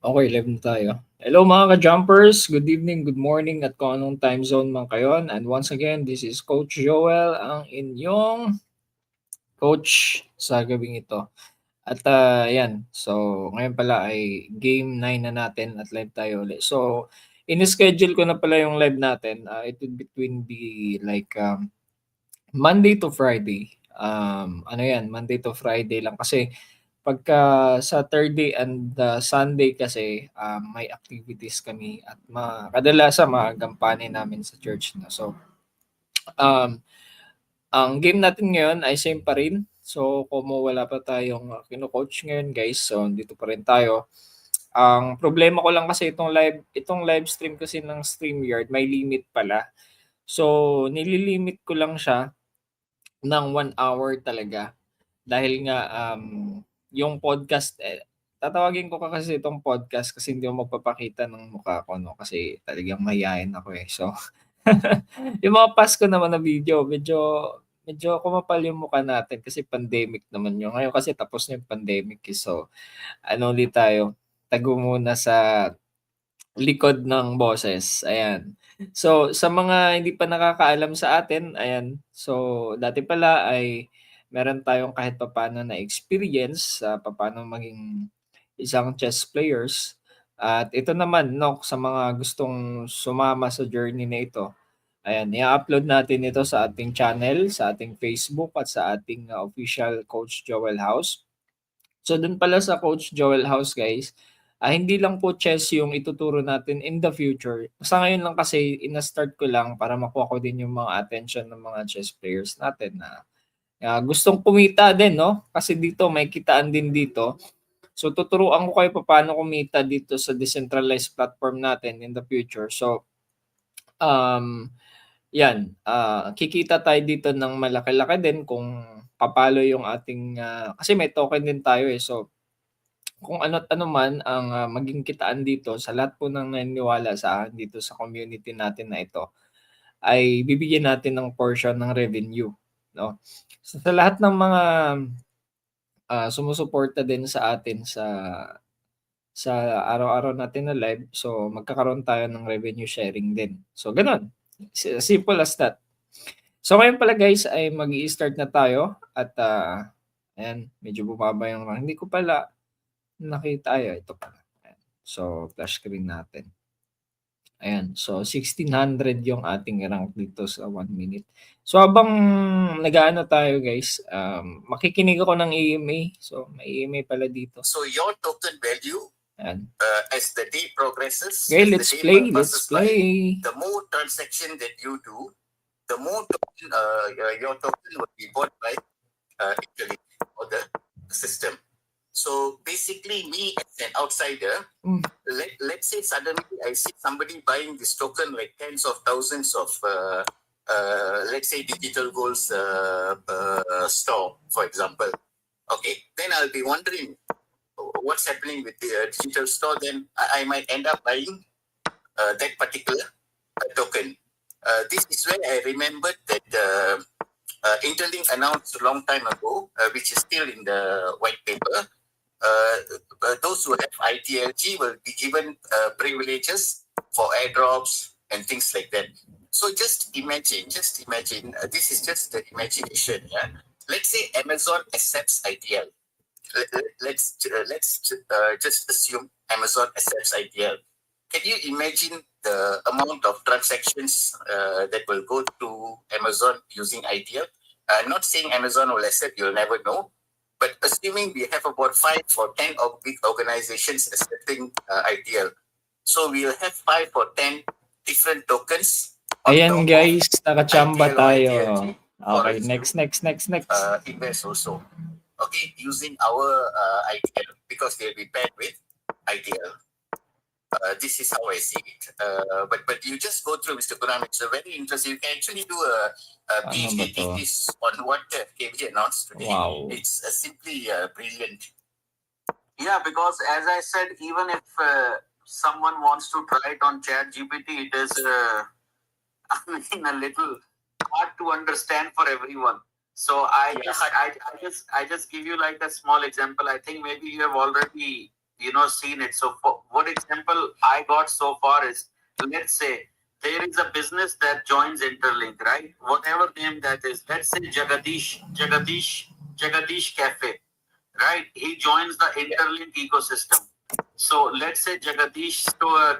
Okay, live na tayo. Hello mga ka-jumpers, good evening, good morning at kung anong time zone man kayo. And once again, this is Coach Joel, ang inyong coach sa gabing ito. At yan, so ngayon pala ay game 9 na natin at live tayo ulit. So, in-schedule ko na pala yung live natin. It would between be like Monday to Friday. Ano yan, Monday to Friday lang kasi pagka Saturday and Sunday kasi may activities kami at kadalasan mga gampanin namin sa church na. So, um, ang game natin ngayon ay same pa rin. So, kung wala pa tayong kino-coach ngayon guys, so dito pa rin tayo. Ang problema ko lang kasi itong live stream kasi ng StreamYard may limit pala. So, nililimit ko lang siya ng 1 hour talaga. Dahil nga yung podcast tatawagin ko kasi itong podcast kasi hindi ako magpapakita ng mukha ko 'no, kasi talagang mahiyain ako, eh. So, yung mga past ko naman na video medyo medyo kumapal yung mukha natin kasi pandemic naman yun. Ngayon kasi tapos na yung pandemic, eh. So, ano ulit tayo, tago muna sa likod ng boses, ayan. So, sa mga hindi pa nakakaalam sa atin, ayan. So, dati pala ay meron tayong kahit papaano na experience sa papaano maging isang chess players. At ito naman 'no, sa mga gustong sumama sa journey na ito, ayan, i-upload natin ito sa ating channel, sa ating Facebook at sa ating official Coach Joel House. So dun pala sa Coach Joel House guys, hindi lang po chess yung ituturo natin in the future. Sa ngayon lang kasi ina-start ko lang para makuha ko din yung mga attention ng mga chess players natin na gustong kumita din 'no, kasi dito may kitaan din dito. So tuturuan ko kayo paano kumita dito sa decentralized platform natin in the future. So, um, 'yan, kikita tayo dito ng malaki-laki din kung papalo yung ating, kasi may token din tayo, eh. So kung ano't ano man ang, maging kitaan dito sa lahat po ng naniniwala sa akin dito sa community natin na ito, ay bibigyan natin ng portion ng revenue, 'no. So, sa lahat ng mga, sumusuporta din sa atin sa araw-araw natin na live, so magkakaroon tayo ng revenue sharing din. So gano'n, simple as that. So ngayon pala guys ay mag-i-start na tayo at, ayan medyo bumaba yung hindi ko pala nakita, ito pala, ayan. So, flash screen natin. Ayan, so 1,600 yung ating rank dito sa 1 minute. So, habang nag-aano tayo guys, makikinig ako ng EMA. So, may EMA pala dito. So your token value, Ayan. as the day progresses, Okay, as let's the day play, let's passes by, play. the more transaction that you do, the more token, your token will be bought by Italy or the system. So basically, me as an outsider, let's say suddenly I see somebody buying this token like tens of thousands of, let's say digital goals store, for example. Okay, then I'll be wondering what's happening with the digital store. Then I might end up buying that particular token. This is where I remembered that Interlink announced a long time ago, which is still in the white paper. Those who have ITLG will be given privileges for airdrops and things like that. So just imagine, this is just the imagination. Yeah? Let's say Amazon accepts ITL. Let's just assume Amazon accepts ITL. Can you imagine the amount of transactions that will go to Amazon using ITL? I'm not saying Amazon will accept, you'll never know. But assuming we have about 5 or 10 of big organizations accepting ITL, so we'll have 5 or 10 different tokens. Ayan guys, nakachamba tayo. Okay, next. Invest also. Okay, using our ITL because they'll be paired with ITL. This is how I see it. But you just go through, Mr. Kuram. It's a very interesting. You can actually do a PhD thesis on what KBJ announced today. Wow. It's simply brilliant. Yeah, because as I said, even if someone wants to try it on ChatGPT, it is, a little hard to understand for everyone. So I just give you like a small example. I think maybe you have already seen it. So for what example I got so far is, let's say there is a business that joins Interlink, right? Whatever name that is. Let's say Jagadish Cafe, right? He joins the Interlink ecosystem. So let's say Jagadish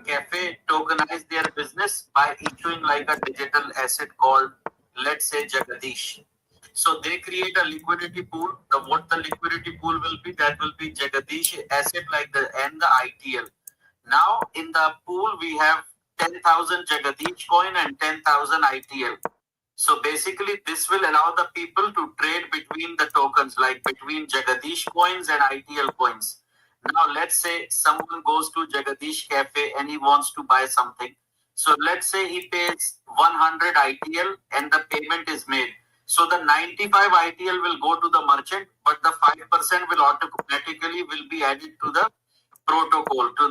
Cafe tokenize their business by issuing like a digital asset called, let's say, Jagadish. So they create a liquidity pool. What the liquidity pool will be, that will be Jagadish asset like and the ITL. Now in the pool we have 10,000 Jagadish coin and 10,000 ITL. So basically, this will allow the people to trade between the tokens, like between Jagadish coins and ITL coins. Now, let's say someone goes to Jagadish Cafe and he wants to buy something. So let's say he pays 100 ITL and the payment is made. So the 95 ITL will go to the merchant, but the 5% will automatically will be added to the protocol, to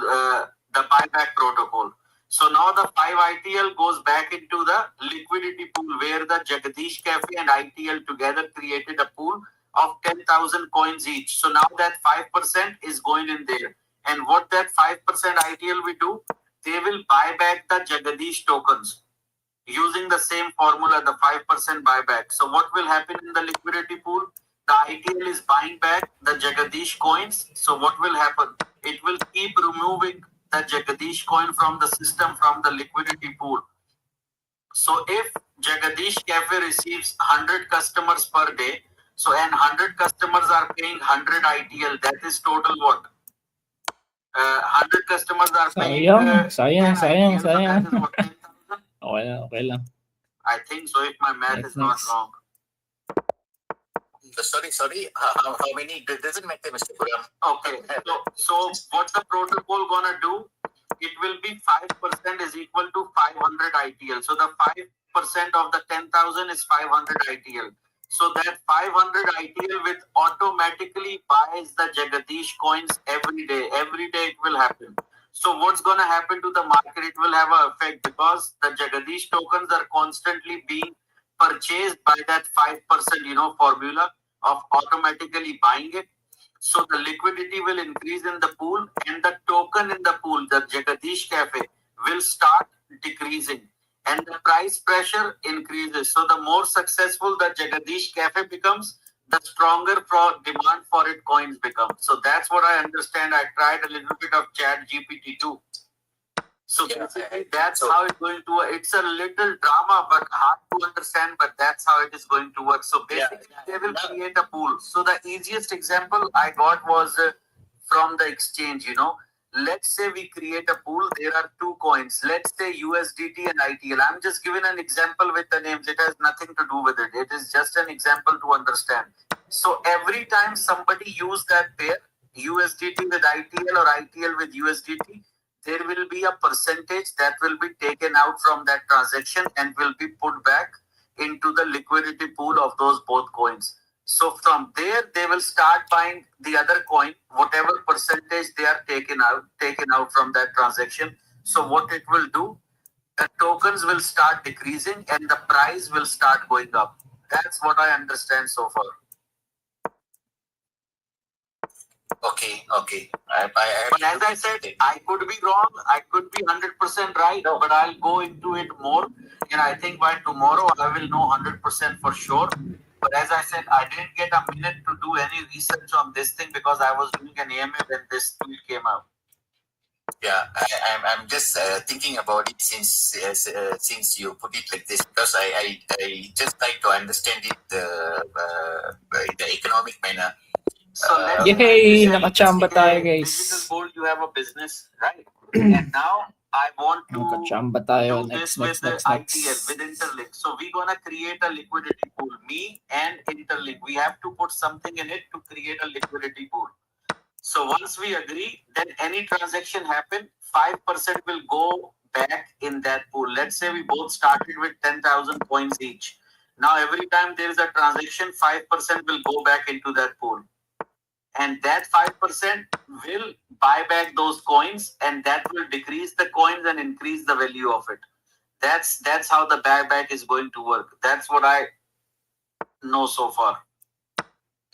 the buyback protocol. So now the 5 ITL goes back into the liquidity pool where the Jagadish Cafe and ITL together created a pool of 10,000 coins each. So now that 5% is going in there. And what that 5% ITL will do, they will buy back the Jagadish tokens using the same formula, the 5% buyback. So what will happen in the liquidity pool? The ITL is buying back the Jagadish coins. So what will happen? It will keep removing the Jagadish coin from the system, from the liquidity pool. So if Jagadish Cafe receives 100 customers per day, so and 100 customers are paying 100 ITL, that is total what? 100 customers are paying Sayang. 10 ITL, so that is what, 10,000? Okay lang. I think so, if my math is not wrong. Sorry. How many? Doesn't matter, Mr. Puram. Okay. So what the protocol gonna do? It will be 5% is equal to 500 ITL. So the 5% of the 10,000 is 500 ITL. So that 500 ITL will automatically buys the Jagadish coins every day. Every day it will happen. So what's gonna happen to the market? It will have an effect because the Jagadish tokens are constantly being purchased by that 5%, formula of automatically buying it. So the liquidity will increase in the pool and the token in the pool, the Jagadish Cafe, will start decreasing and the price pressure increases. So the more successful the Jagadish Cafe becomes, the stronger demand for it coins becomes. So that's what I understand. I tried a little bit of Chat GPT too. So basically, that's how it's going to work. It's a little drama, but hard to understand, but that's how it is going to work. So basically, they will create a pool. So the easiest example I got was from the exchange, Let's say we create a pool. There are two coins. Let's say USDT and ITL. I'm just giving an example with the names. It has nothing to do with it. It is just an example to understand. So every time somebody use that pair, USDT with ITL or ITL with USDT, there will be a percentage that will be taken out from that transaction and will be put back into the liquidity pool of those both coins. So from there, they will start buying the other coin, whatever percentage they are taken out from that transaction. So what it will do, the tokens will start decreasing and the price will start going up. That's what I understand so far. Okay. But as I said, I could be wrong. I could be 100% right, but I'll go into it more. And I think by tomorrow, I will know 100% for sure. But as I said, I didn't get a minute to do any research on this thing because I was doing an AMA when this tweet came out. Yeah, I'm just thinking about it since you put it like this, because I just try to understand it in the economic manner. So let's Yay! Nakachamba tayo, Digital guys. Gold, you have a business, right? And now I want to Nakachamba tayo. do Next. this with ITL, with Interlink. So we're gonna create a liquidity pool. Me and Interlink, we have to put something in it to create a liquidity pool. So once we agree, then any transaction happen, 5% will go back in that pool. Let's say we both started with 10,000 coins each. Now every time there is a transaction, 5% will go back into that pool. And that 5% will buy back those coins and that will decrease the coins and increase the value of it. That's how the buyback is going to work. That's what I know so far.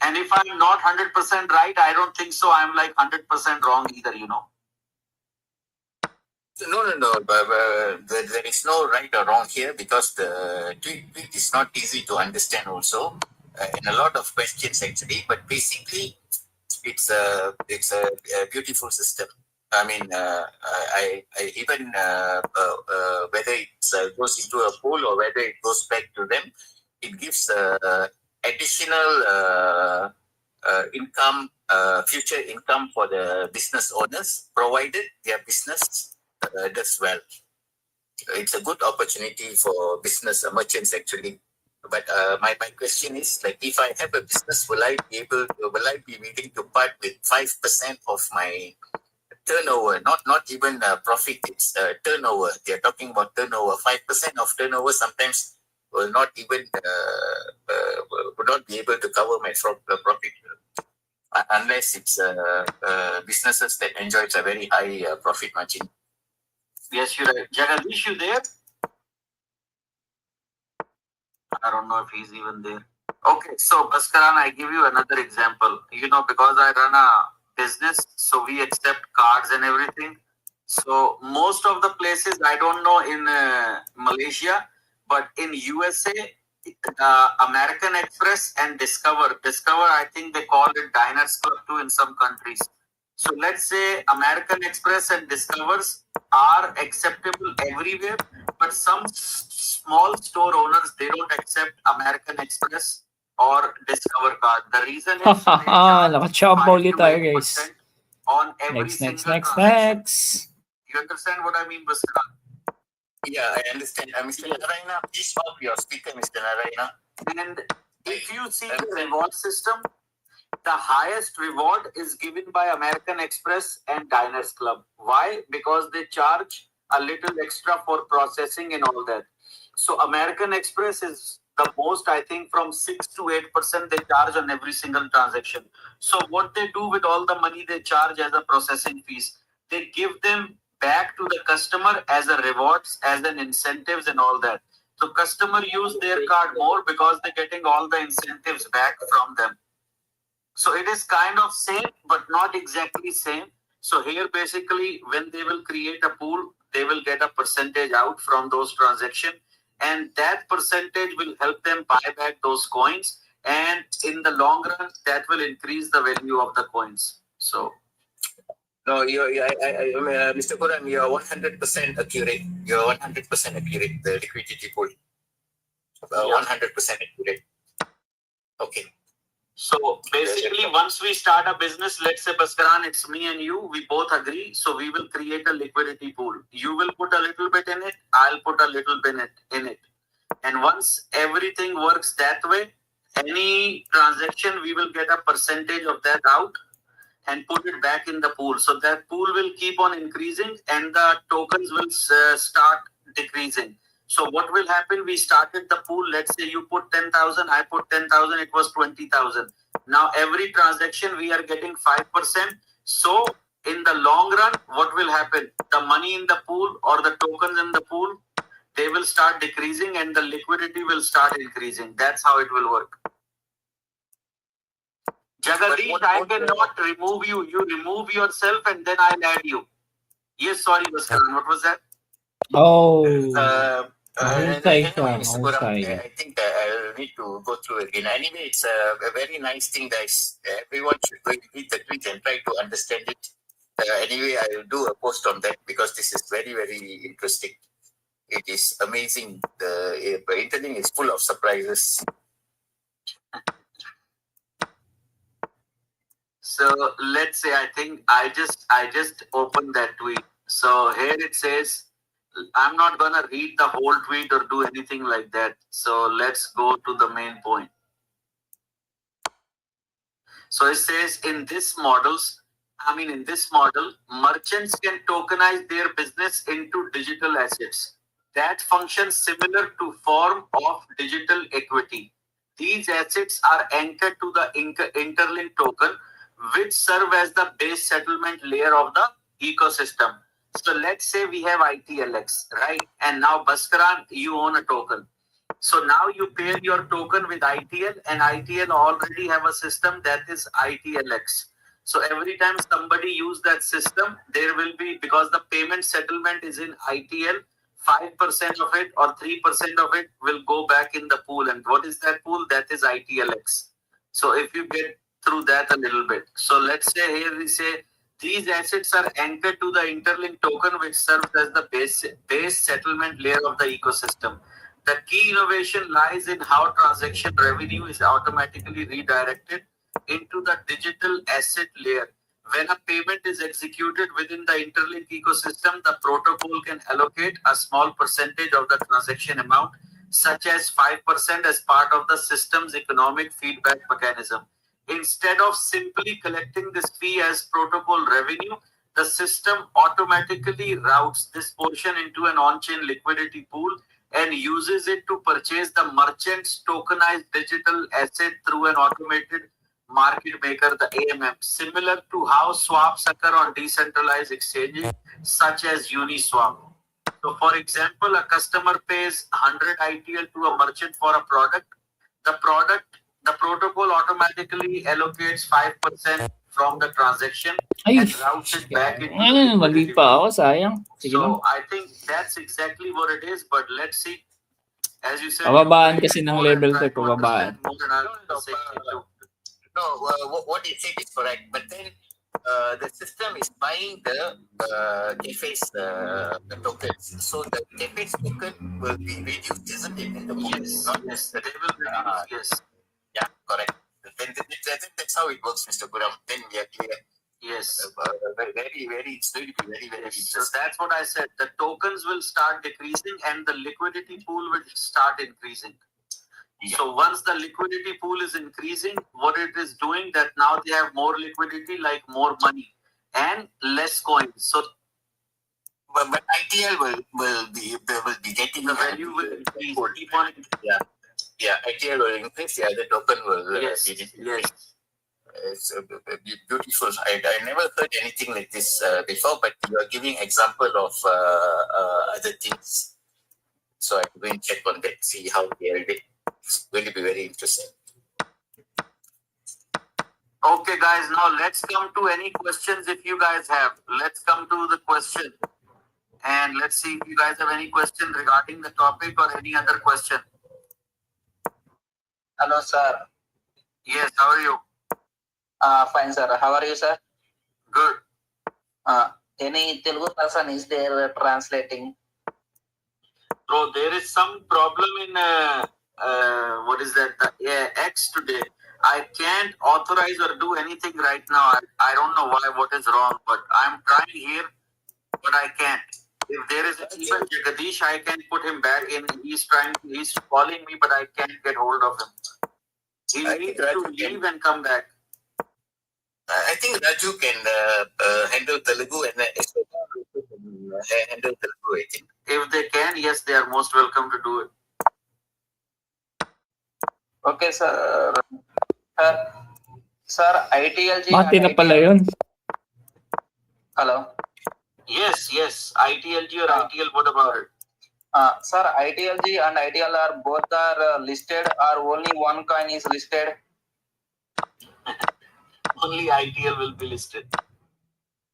And if I'm not 100% right, I don't think so. I'm like 100% wrong either, No. There is no right or wrong here because the tweet is not easy to understand also, in a lot of questions actually. But basically, it's a beautiful system. I mean, I even whether it goes into a pool or whether it goes back to them, it gives additional income, future income for the business owners, provided their business does well. It's a good opportunity for business merchants actually. But my question is, like, if I have a business, will I be willing to part with 5% of my turnover? Not even profit. It's turnover. They're talking about turnover. 5% of turnover sometimes will not even will not be able to cover my profit, unless it's businesses that enjoys a very high profit margin. Yes, you're right. Jagadish, you there? I don't know if he's even there. Okay, so Bhaskaran, I give you another example. Because I run a business, so we accept cards and everything. So most of the places, I don't know in Malaysia, but in USA, American Express and Discover, I think they call it Diners Club too in some countries. So let's say American Express and Discovers are acceptable everywhere, but some small store owners, they don't accept American Express or Discover card. The reason is they charge Nakachamba 5 ulit to tayo 8% guys. on every Next, single next, transaction. next. You understand what I mean, Bhaskaran? Yeah, I understand. Mr. Narayana, please off your speaker, Mr. Narayana. And if you see the reward system, the highest reward is given by American Express and Diners Club. Why? Because they charge a little extra for processing and all that. So American Express is the most, I think, from 6 to 8% they charge on every single transaction. So what they do with all the money they charge as a processing fees, they give them back to the customer as a rewards, as an incentives and all that. So customer use their card more because they're getting all the incentives back from them. So it is kind of same, but not exactly same. So here basically when they will create a pool, they will get a percentage out from those transactions, and that percentage will help them buy back those coins. And in the long run, that will increase the value of the coins. So no, Mr. Kuram, you are 100% accurate. You are 100% accurate. The liquidity pool, 100% accurate. Okay. So basically, once we start a business, let's say Bhaskaran, it's me and you, we both agree. So we will create a liquidity pool. You will put a little bit in it, I'll put a little bit in it. And once everything works that way, any transaction, we will get a percentage of that out and put it back in the pool. So that pool will keep on increasing and the tokens will start decreasing. So what will happen? We started the pool. Let's say you put 10,000, I put 10,000, it was 20,000. Now every transaction we are getting 5%. So in the long run, what will happen? The money in the pool or the tokens in the pool, they will start decreasing and the liquidity will start increasing. That's how it will work. Jagadish, I cannot remove you. You remove yourself and then I'll add you. Yes, sorry, Bhaskaran. What was that? Oh. Anyway, ka, Mr. Kuram, I think I'll need to go through again. Anyway, it's a very nice thing, guys. Everyone should go read the tweet and try to understand it. Anyway, I will do a post on that because this is very, very interesting. It is amazing. The internet is full of surprises. So let's say I think I just opened that tweet. So here it says, I'm not gonna read the whole tweet or do anything like that. So let's go to the main point. So it says in this model, merchants can tokenize their business into digital assets that function similar to form of digital equity. These assets are anchored to the interlink token, which serve as the base settlement layer of the ecosystem. So let's say we have ITLX, right? And now Bhaskaran, you own a token. So now you pair your token with ITL, and ITL already have a system that is ITLX. So every time somebody use that system, there will be, because the payment settlement is in ITL, 5% of it or 3% of it will go back in the pool. And what is that pool? That is ITLX. So if you get through that a little bit. So let's say here we say these assets are anchored to the interlink token, which serves as the base settlement layer of the ecosystem. The key innovation lies in how transaction revenue is automatically redirected into the digital asset layer. When a payment is executed within the interlink ecosystem, the protocol can allocate a small percentage of the transaction amount, such as 5%, as part of the system's economic feedback mechanism. Instead of simply collecting this fee as protocol revenue, the system automatically routes this portion into an on-chain liquidity pool and uses it to purchase the merchant's tokenized digital asset through an automated market maker, the AMM, similar to how swaps occur on decentralized exchanges such as Uniswap. So, for example, a customer pays 100 ITL to a merchant for a product. The protocol automatically allocates 5% from the transaction Ay, and routes it back into the mali liquidity pa pool. ako, sayang. Sige lang. So I think that's exactly what it is. But let's see. As you said, Pababaan you kasi ng more level and try to, pababaan. understand more than I'll say too. No, what you said is correct, but then the system is buying the deface tokens. So the deface token will be reduced, isn't it? In the book? Yes, Not yes, they will reduce. Yes, Yeah, correct. Then that's how it works, Mr. Guram. Then we are clear. yes. Very, it's going to be very, very Yes. So interesting. that's what I said. The tokens will start decreasing and the liquidity pool will start increasing. Yeah. So once the liquidity pool is increasing, what it is doing, that now they have more liquidity, like more money and less coins. So But ITL will be getting the value will increase. Good. Keep on increasing. Yeah, ITL will increase. Yeah, the token will Yes, increase. yes. It's beautiful. I never heard anything like this before, but you are giving example of other things. So I'm going to check on that, see how they are it. It's going to be very interesting. Okay, guys, now let's come to any questions if you guys have. Let's come to the question. And let's see if you guys have any question regarding the topic or any other question. Hello, sir. Yes, how are you? Fine, sir. How are you, sir? Good. Any Telugu person is there translating? So there is some problem in what is that? The X today. I can't authorize or do anything right now. I don't know why. What is wrong? But I'm trying here, but I can't. If there is even Jagadish, I can put him back in. He's calling me, but I can't get hold of him. He needs to leave and come back. I think Raju can handle Telugu and handle Telugu, I think. If they can, yes, they are most welcome to do it. Okay, sir. Sir, ITLG. Mati na pala yun. Hello. Yes, ITLG or ITL, what about it? Sir, ITLG and ITL are both listed, or only one coin is listed? Only ITL will be listed.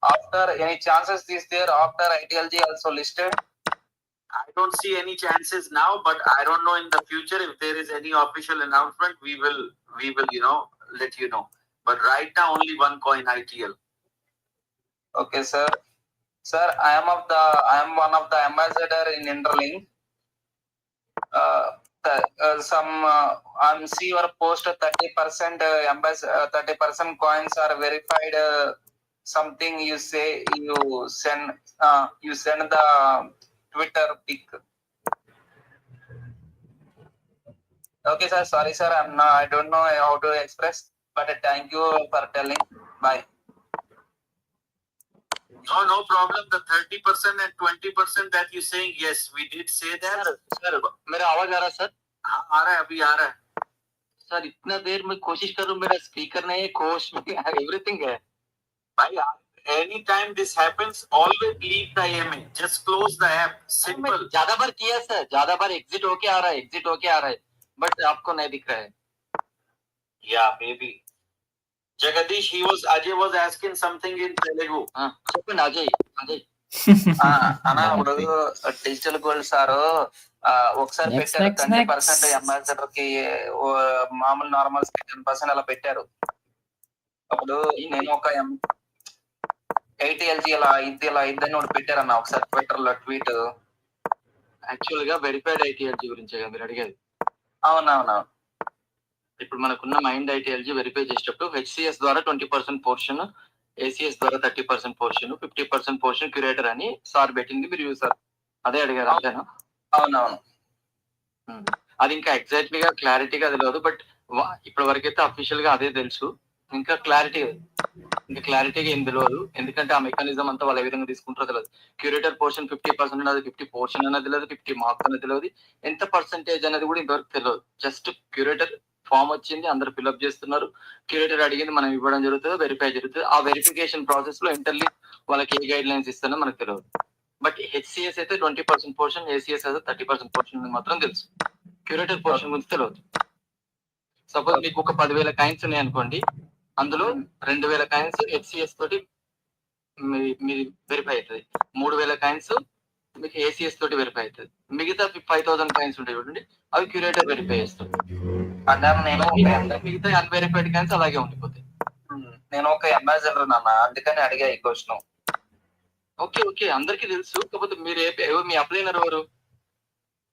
After any chances is there after ITLG also listed? I don't see any chances now, but I don't know in the future if there is any official announcement. We will let you know. But right now, only one coin ITL. Okay, sir. Sir, I am one of the ambassador in Interlink. See your post 30% 30% coins are verified. Something you say you send the Twitter pic. Okay, sir. Sorry, sir. I don't know how to express, but thank you for telling. Bye. No problem. The 30% and 20% that you're saying, yes, we did say that. Sir मेरा आवाज आ रहा है sir? हाँ आ रहा है, अभी आ रहा है. सर इतना देर में कोशिश कर रहा हूँ, मेरा स्पीकर नहीं है, कोश में एवरीथिंग है. भाई anytime this happens, always leave the IMA. Just close the app. Simple. ज्यादा बार किया सर, ज्यादा बार एग्जिट होके आ रहा है, बट आपको नहीं दिख रहा है. Yeah, maybe. Jagadish, Ajay was asking something in Telugu. చెప్పండి అజయ్. అన్న ఇప్పుడు డిజిటల్ గోల్డ్ సార్ ఒకసారి Next, పెట్టారు next, 20% next. అంబాసిడర్ కి మామూలు నార్మల్స్ కి 10% అలా పెట్టారు. అప్పుడు నేను ఒక 80 LG ఇలా ఇద్దని ఒకటి పెట్టారన్న ఒకసారి ట్విట్టర్ లో ట్వీట్. యాక్చువల్ గా వెరిఫైడ్ ఐటీఎల్జీ గురించి మీరు అడిగేది. అవునవును. ఇప్పుడు మనకున్న మైండ్ ఐటీఎల్జీ వెరిఫై చేసేటప్పుడు హెచ్సిఎస్ ద్వారా 20% పోర్షన్, ఏసీఎస్ ద్వారా 30% పోర్షన్, 50% పోర్షన్ క్యూరేటర్ అని సార్ పెట్టింది. మీరు చూసారు, అదే అడిగారు అంతేనా? అవునవును. అది ఇంకా ఎగ్జాక్ట్లీగా క్లారిటీగా తెలియదు, బట్ ఇప్పటి వరకైతే అఫీషియల్ గా అదే తెలుసు. ఇంకా క్లారిటీగా ఏం తెలియదు, ఎందుకంటే ఆ మెకానిజం అంతా వాళ్ళు ఏ విధంగా తీసుకుంటారో తెలియదు. క్యూరేటర్ పోర్షన్ 50% అనేది 50 పోర్షన్ అనేది తెలియదు, 50 మార్క్స్ అనేది తెలియదు, ఎంత పర్సెంటేజ్ అనేది కూడా ఇంతవరకు తెలియదు. జస్ట్ క్యూరేటర్ ఫామ్ వచ్చింది, అందరు ఫిల్అప్ చేస్తున్నారు, క్యూరేటర్ అడిగింది మనం ఇవ్వడం జరుగుతుంది, వెరిఫై జరుగుతుంది. ఆ వెరిఫికేషన్ ప్రాసెస్ లో ఇంటర్లీ వాళ్ళకి ఏ గైడ్ లైన్స్ ఇస్తానో మనకు తెలియదు. బట్ హెచ్సిఎస్ అయితే 20% పోర్షన్, ఏసీఎస్ అయితే 30% పోర్షన్ మాత్రం తెలుసు. క్యూరేటర్ పోర్షన్ గురించి తెలియదు. సపోజ్ మీకు ఒక 10,000 కాయిన్స్ ఉన్నాయి అనుకోండి, అందులో 2,000 కాయిన్స్ హెచ్సిఎస్ తోటి మీ వెరిఫై అవుతుంది, 3,000 కాయిన్స్ మీకు ఏసీఎస్ తోటి వెరిఫై అవుతుంది, మిగతా 5,000 కాయిన్స్ ఉంటాయి చూడండి, అవి క్యూరేటర్ వెరిఫై చేస్తారు. మిగతా అన్వెరిఫైడ్ కాయిన్స్ అలాగే ఉండిపోతాయి. నేను ఒక అంబాసిడర్ నాన్న, అందుకని అడిగా ఈ క్వశ్చన్. ఓకే అందరికి తెలుసు, కాకపోతే మీరు మీ అప్లైనర్ ఎవరు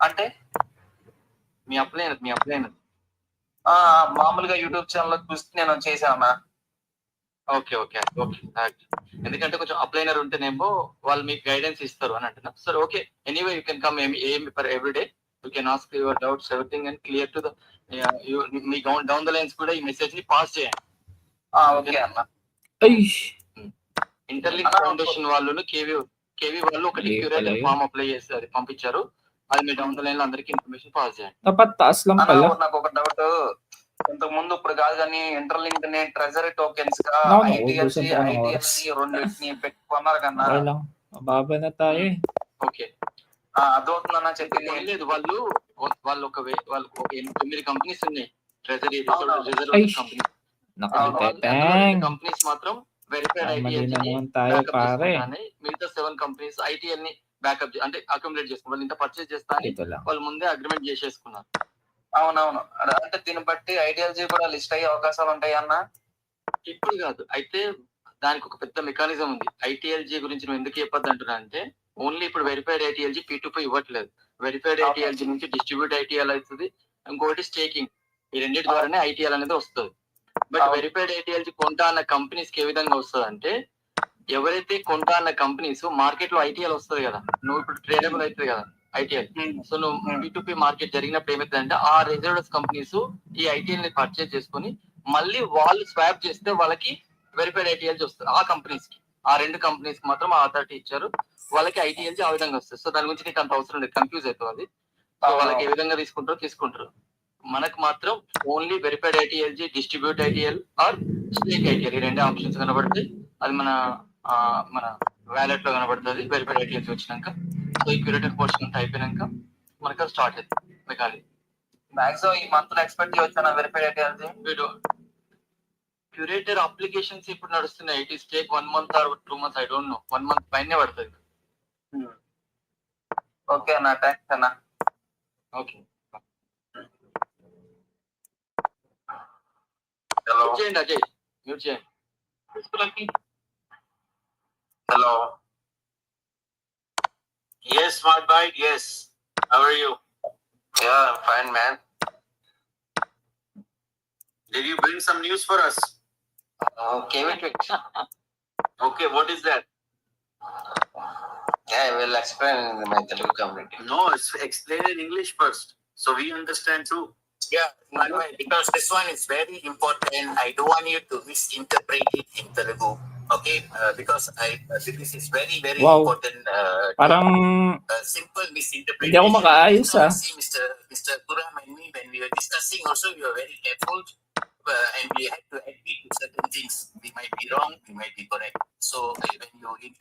అంటే? మీ అప్లైనర్ మామూలుగా యూట్యూబ్ ఛానల్ చూస్తే నేను చేశానా? ఓకే ఎందుకంటే కొంచెం అప్లైనర్ ఉంటేనేమో వాళ్ళు మీకు గైడెన్స్ ఇస్తారు అని అంటున్నా. సరే okay, anyway you can come for every day, you can ask your doubts everything and clear to the me down the lines కూడా ఈ మెసేజ్ ని పాస్ చేయండి. ఓకే అన్న. ఇంటర్లింక్ ఫౌండేషన్ వాళ్ళు కేవీ వాళ్ళు ఒకటి క్యూరేటర్ ఫామ్ అప్లై చేసి అది పంపించారు, అది మీ డౌన్ ద లైన్ లో అందరికి ఇన్ఫర్మేషన్ పాస్ చేయండి. నాకు ఒక డౌట్, ఇంతకు ముందు ఇప్పుడు కాదు కానీ ఇంటర్లింక్ ని ట్రెజరీ టోకెన్స్ గా ఐటీఎల్సి రెండింటిని పెట్టుకున్నారు కన్నా. బాబా na tayo. ఓకే అదవుతుందన్న చెప్పింది. లేదు, వాళ్ళు ఒక 9 కంపెనీస్ ఉన్నాయి ట్రెజరీ రిజర్వ్ కంపెనీస్ మాత్రం వెరిఫైడ్ ఐటీఎల్జీ మిగతా 7 కంపెనీస్ ఐటీఎల్ ని బ్యాకప్ అంటే అక్యుములేట్ చేసుకున్నారు. వాళ్ళు ఇంత పర్చేస్ చేస్తా అని వాళ్ళు ముందే అగ్రిమెంట్ చేసేసుకున్నారు. అవునవును, అంటే దీన్ని బట్టి ఐటీఎల్జీ కూడా లిస్ట్ అయ్యే అవకాశాలు ఉంటాయి అన్న. ఇప్పుడు కాదు, అయితే దానికి ఒక పెద్ద మెకానిజం ఉంది. ఐటీఎల్జీ గురించి నువ్వు ఎందుకు చెప్పొద్దు అంటున్నా అంటే, ఓన్లీ ఇప్పుడు వెరిఫైడ్ ఐటీఎల్జీ P2P ఇవ్వట్లేదు. వెరిఫైడ్ ఐటీఎల్జీ నుంచి డిస్ట్రిబ్యూట్ ఐటీఎల్ అవుతుంది, ఇంకోటి స్టేకింగ్, ఈ రెండింటి ద్వారానే ఐటీఎల్ అనేది వస్తుంది. బట్ వెరిఫైడ్ ఐటీఎల్జీ కొంటా అన్న కంపెనీస్ కి ఏ విధంగా వస్తుంది అంటే, ఎవరైతే కొంటా అన్న కంపెనీస్ మార్కెట్ లో ఐటీఎల్ వస్తుంది కదా, నువ్వు ఇప్పుడు ట్రేడబుల్ అవుతుంది కదా ఐటీఎల్, సో నువ్వు P2P మార్కెట్ జరిగినప్పుడు ఏమైతుందంటే ఆ రిజర్వ్స్ కంపెనీస్ ఈ ఐటీఎల్ ని పర్చేజ్ చేసుకుని మళ్ళీ వాళ్ళు స్వాప్ చేస్తే వాళ్ళకి వెరిఫైడ్ ఐటీఎల్జీ వస్తుంది. ఆ కంపెనీస్ కి, ఆ 2 కంపెనీస్ కి మాత్రం ఆ అథారిటీ ఇచ్చారు, వాళ్ళకి ఐటీఎల్జీ ఆ విధంగా వస్తుంది. సో దాని గురించి నీకు అంత అవసరం లేదు, కన్ఫ్యూజ్ అవుతుంది. సో వాళ్ళకి ఏ విధంగా తీసుకుంటారు. మనకు మాత్రం only verified ITLG, distribute ITL or stake ITL, ఈ 2 ఆప్షన్స్ కనబడతాయి. అది మన వ్యాలెట్ లో కనబడుతుంది వెరిఫైడ్ ఐటీఎల్జీ వచ్చినాక. సో ఈ క్యూరేటర్ పోర్షన్ అంతా అయిపోయినాక మనకు స్టార్ట్ అవుతుంది మెకానిజం. మాక్సిమం ఈ మంత్ ఎక్స్పెక్ట్ చేయొచ్చు వెరిఫైడ్ ఐటీఎల్జీ. క్యూరేటర్ అప్లికేషన్స్ ఇప్పుడు నడుస్తున్నాయి. It is take 1 month or 2 months, I don't know. 1 month పైనే పడుతుంది. ఓకే అన్న, థ్యాంక్స్ అన్న. ఓకే, మ్యూట్ చేయండి అజయ్, మ్యూట్ చేయండి. Hello. Yes, Smart Bite. Yes. How are you? Yeah, I'm fine, man. Did you bring some news for us? Okay, wait. Okay, what is that? Yeah, I will explain in my Telugu community. No, explain in English first, so we understand too. Yeah, because this one is very important. I don't want you to misinterpret it in Telugu. Okay, because this is very Wow. important. Parang Simple misinterpretation. hindi ako makaayos See, Mr. Turam and me, when we were discussing also, we were very careful and we have to admit to certain things. We might be wrong, we might be correct. So when you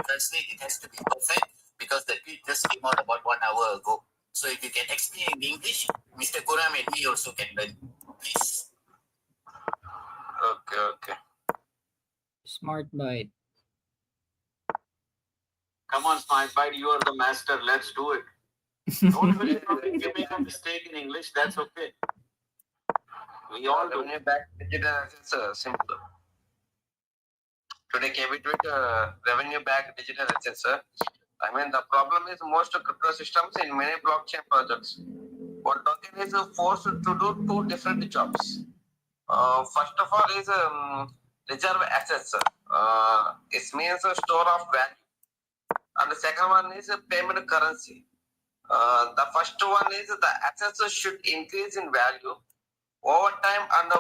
translate, it has to be perfect because the tweet just came out about 1 hour ago. So if you can explain in English, Mr. Kuram and me also can learn. Please. Okay. Smart bite. Come on, Smart Bite, you are the master. Let's do it. Don't worry if you make a mistake in English, that's okay. We all do. Revenue back digital assets simple. Today came with revenue back digital assets. I mean, the problem is most crypto systems in many blockchain projects. One token is forced to do two different jobs. First of all is reserve assets. It means a store of value. And the second one is a payment currency. The first one is the assets should increase in value over time and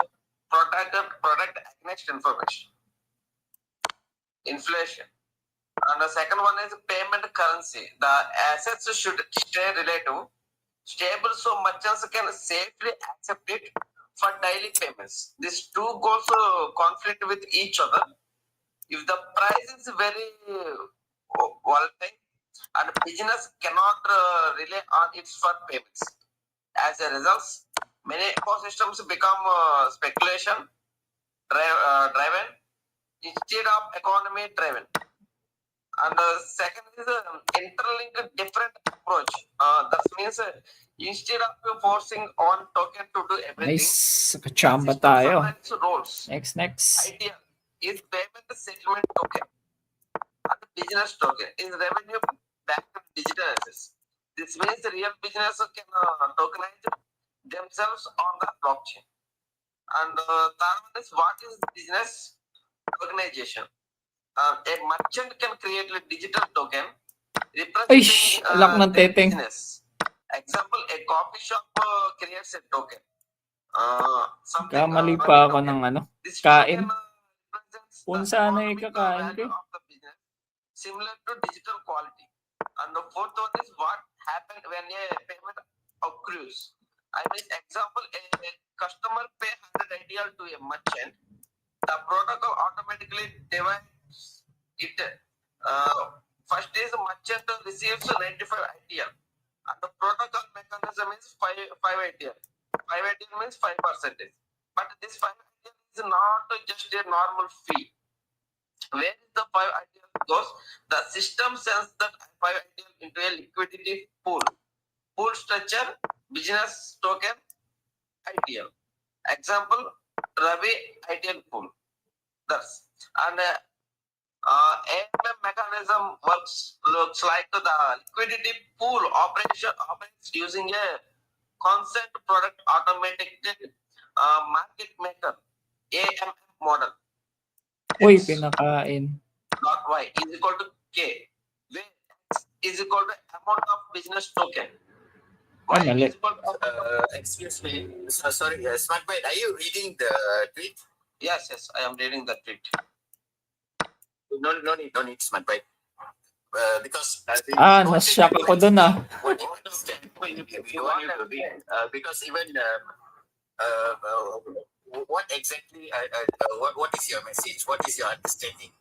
product against inflation. And the second one is payment currency. The assets should stay relative, stable, so merchants can safely accept it for daily payments. These two goals conflict with each other. If the price is very volatile and business cannot rely on it for payments, as a result, many ecosystems become speculation driven instead of economy driven. And the second is interlinked different approach. That means instead of forcing one token to do everything, Nice. Kachamba tayo. roles. Next. Ideal is payment settlement token and business token is revenue backed digital assets. This means the real business can tokenize themselves on the blockchain. And third one is what is business tokenization? A merchant can create a digital token representing their business. Example, a coffee shop creates a token. Kamali pa ako ng kain. Kung sana kakain ko. Similar to digital quality. And the fourth one is what happened when a payment accrues. I mean, example, a customer pay 100 IDL to a merchant. The protocol automatically divides it. First is merchant receives 95 IDL. And the protocol mechanism is 5 IDL. 5 IDL means 5%. But this 5 IDL is not just a normal fee. Where is the 5 IDL goes? The system sends that 5 IDL into a liquidity pool. Pool structure, business token, IDL. Example, Ravi IDL pool. Thus, and AMM mechanism looks like the liquidity pool operates using a consent product automated market maker AMM model. Uy, pinakain. Dot Y is equal to K, where X is equal to amount of business token. Y is equal to, excuse me. Sorry, Smart Bite, are you reading the tweet? Yes, I am reading the tweet. No need, Smart Bite. Because nasyak ako dun because even what exactly what is your message? What is your understanding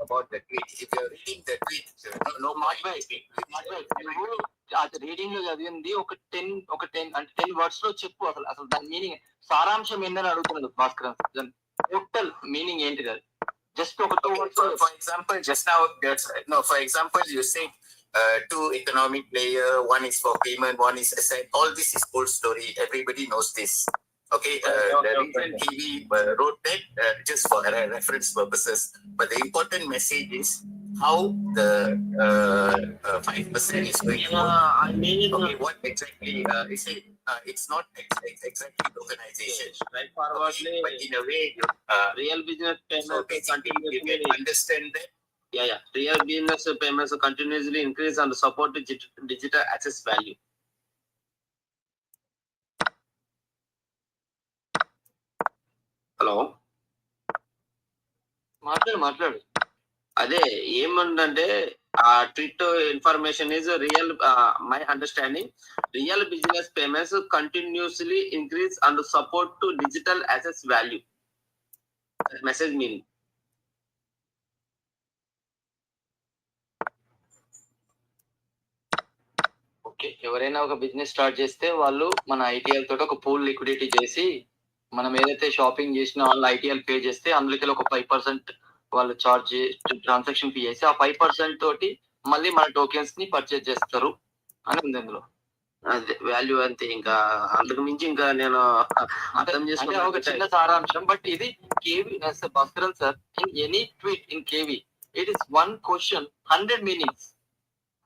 about the tweet? If you're reading the tweet, no Smart Bite. అది reading లో చదివింది ఒక 10 words లో చెప్పు అసలు దాని meaning సారాంశం ఏందని అడుగుతున్నాడు భాస్కర్. టోటల్ మీనింగ్ ఏంటిది అది? Just for example, just now, for example, you say two economic player, one is for payment, one is asset. All this is old story. Everybody knows this. Okay, the recent TV wrote that just for reference purposes. But the important message is how the 5% is going to work. I mean, okay, what exactly is it? It's not exactly tokenization, right? Forwardly, but in a way, real business payments you can understand that. Yeah. Real business payments continuously increase and support digital access value. Hello మాట్లాడు అదే ఏమంటే Tweet information is a real, my understanding, real business payments continuously increase and support to digital assets value. That message meaning. Okay, ఎవరైనా ఒక business start చేస్తే వాళ్ళు మన ITL తోటి ఒక పూల్ లిక్విడిటీ చేసి మనం ఏదైతే షాపింగ్ చేసినా వాళ్ళు ఐటీఎల్ పే చేస్తే అందులోకి ఒక 5% వాళ్ళు చార్జ్ ట్రాన్సాక్షన్ ఫీ చేసి ఆ 5% తోటి మళ్ళీ మన టోకెన్స్ ని పర్చేజ్ చేస్తారు అని ఉంది అందులో. అదే వాల్యూ అంతే, ఇంకా అంతకు మించి ఇంకా నేను అర్థం చేసుకుంటే ఒక చిన్న సారాంశం. బట్ ఇది KV Bhaskaran sir, in any tweet in KV it is one question 100 meanings.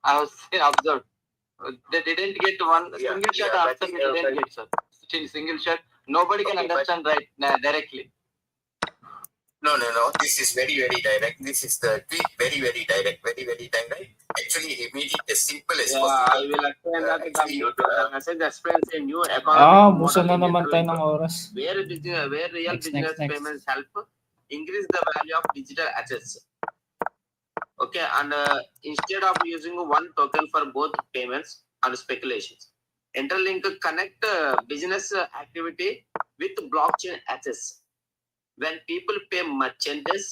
I was observed. They didn't get one single shot answer. They didn't get, sir. Single shot. Nobody can understand right directly. No. This is very, very direct. This is the tweet, very, very direct. Very, very direct. Actually, he made it as simple as possible. I will explain that. The message explains a new economic Musa na naman tayo ng oras. Where real business payments help increase the value of digital assets. Okay, and instead of using one token for both payments and speculations, Interlink connect business activity with blockchain assets. When people pay merchants,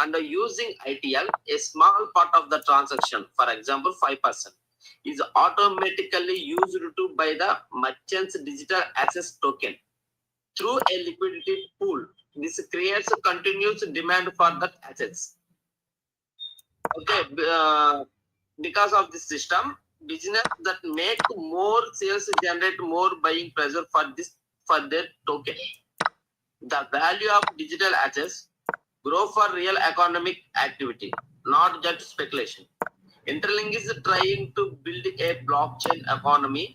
and using ITL, a small part of the transaction, for example 5%, is automatically used to buy the merchant's digital assets token through a liquidity pool. This creates a continuous demand for the assets. Okay, because of this system, business that make more sales generate more buying pressure for their token. The value of digital assets grow for real economic activity, not just speculation. Interlink is trying to build a blockchain economy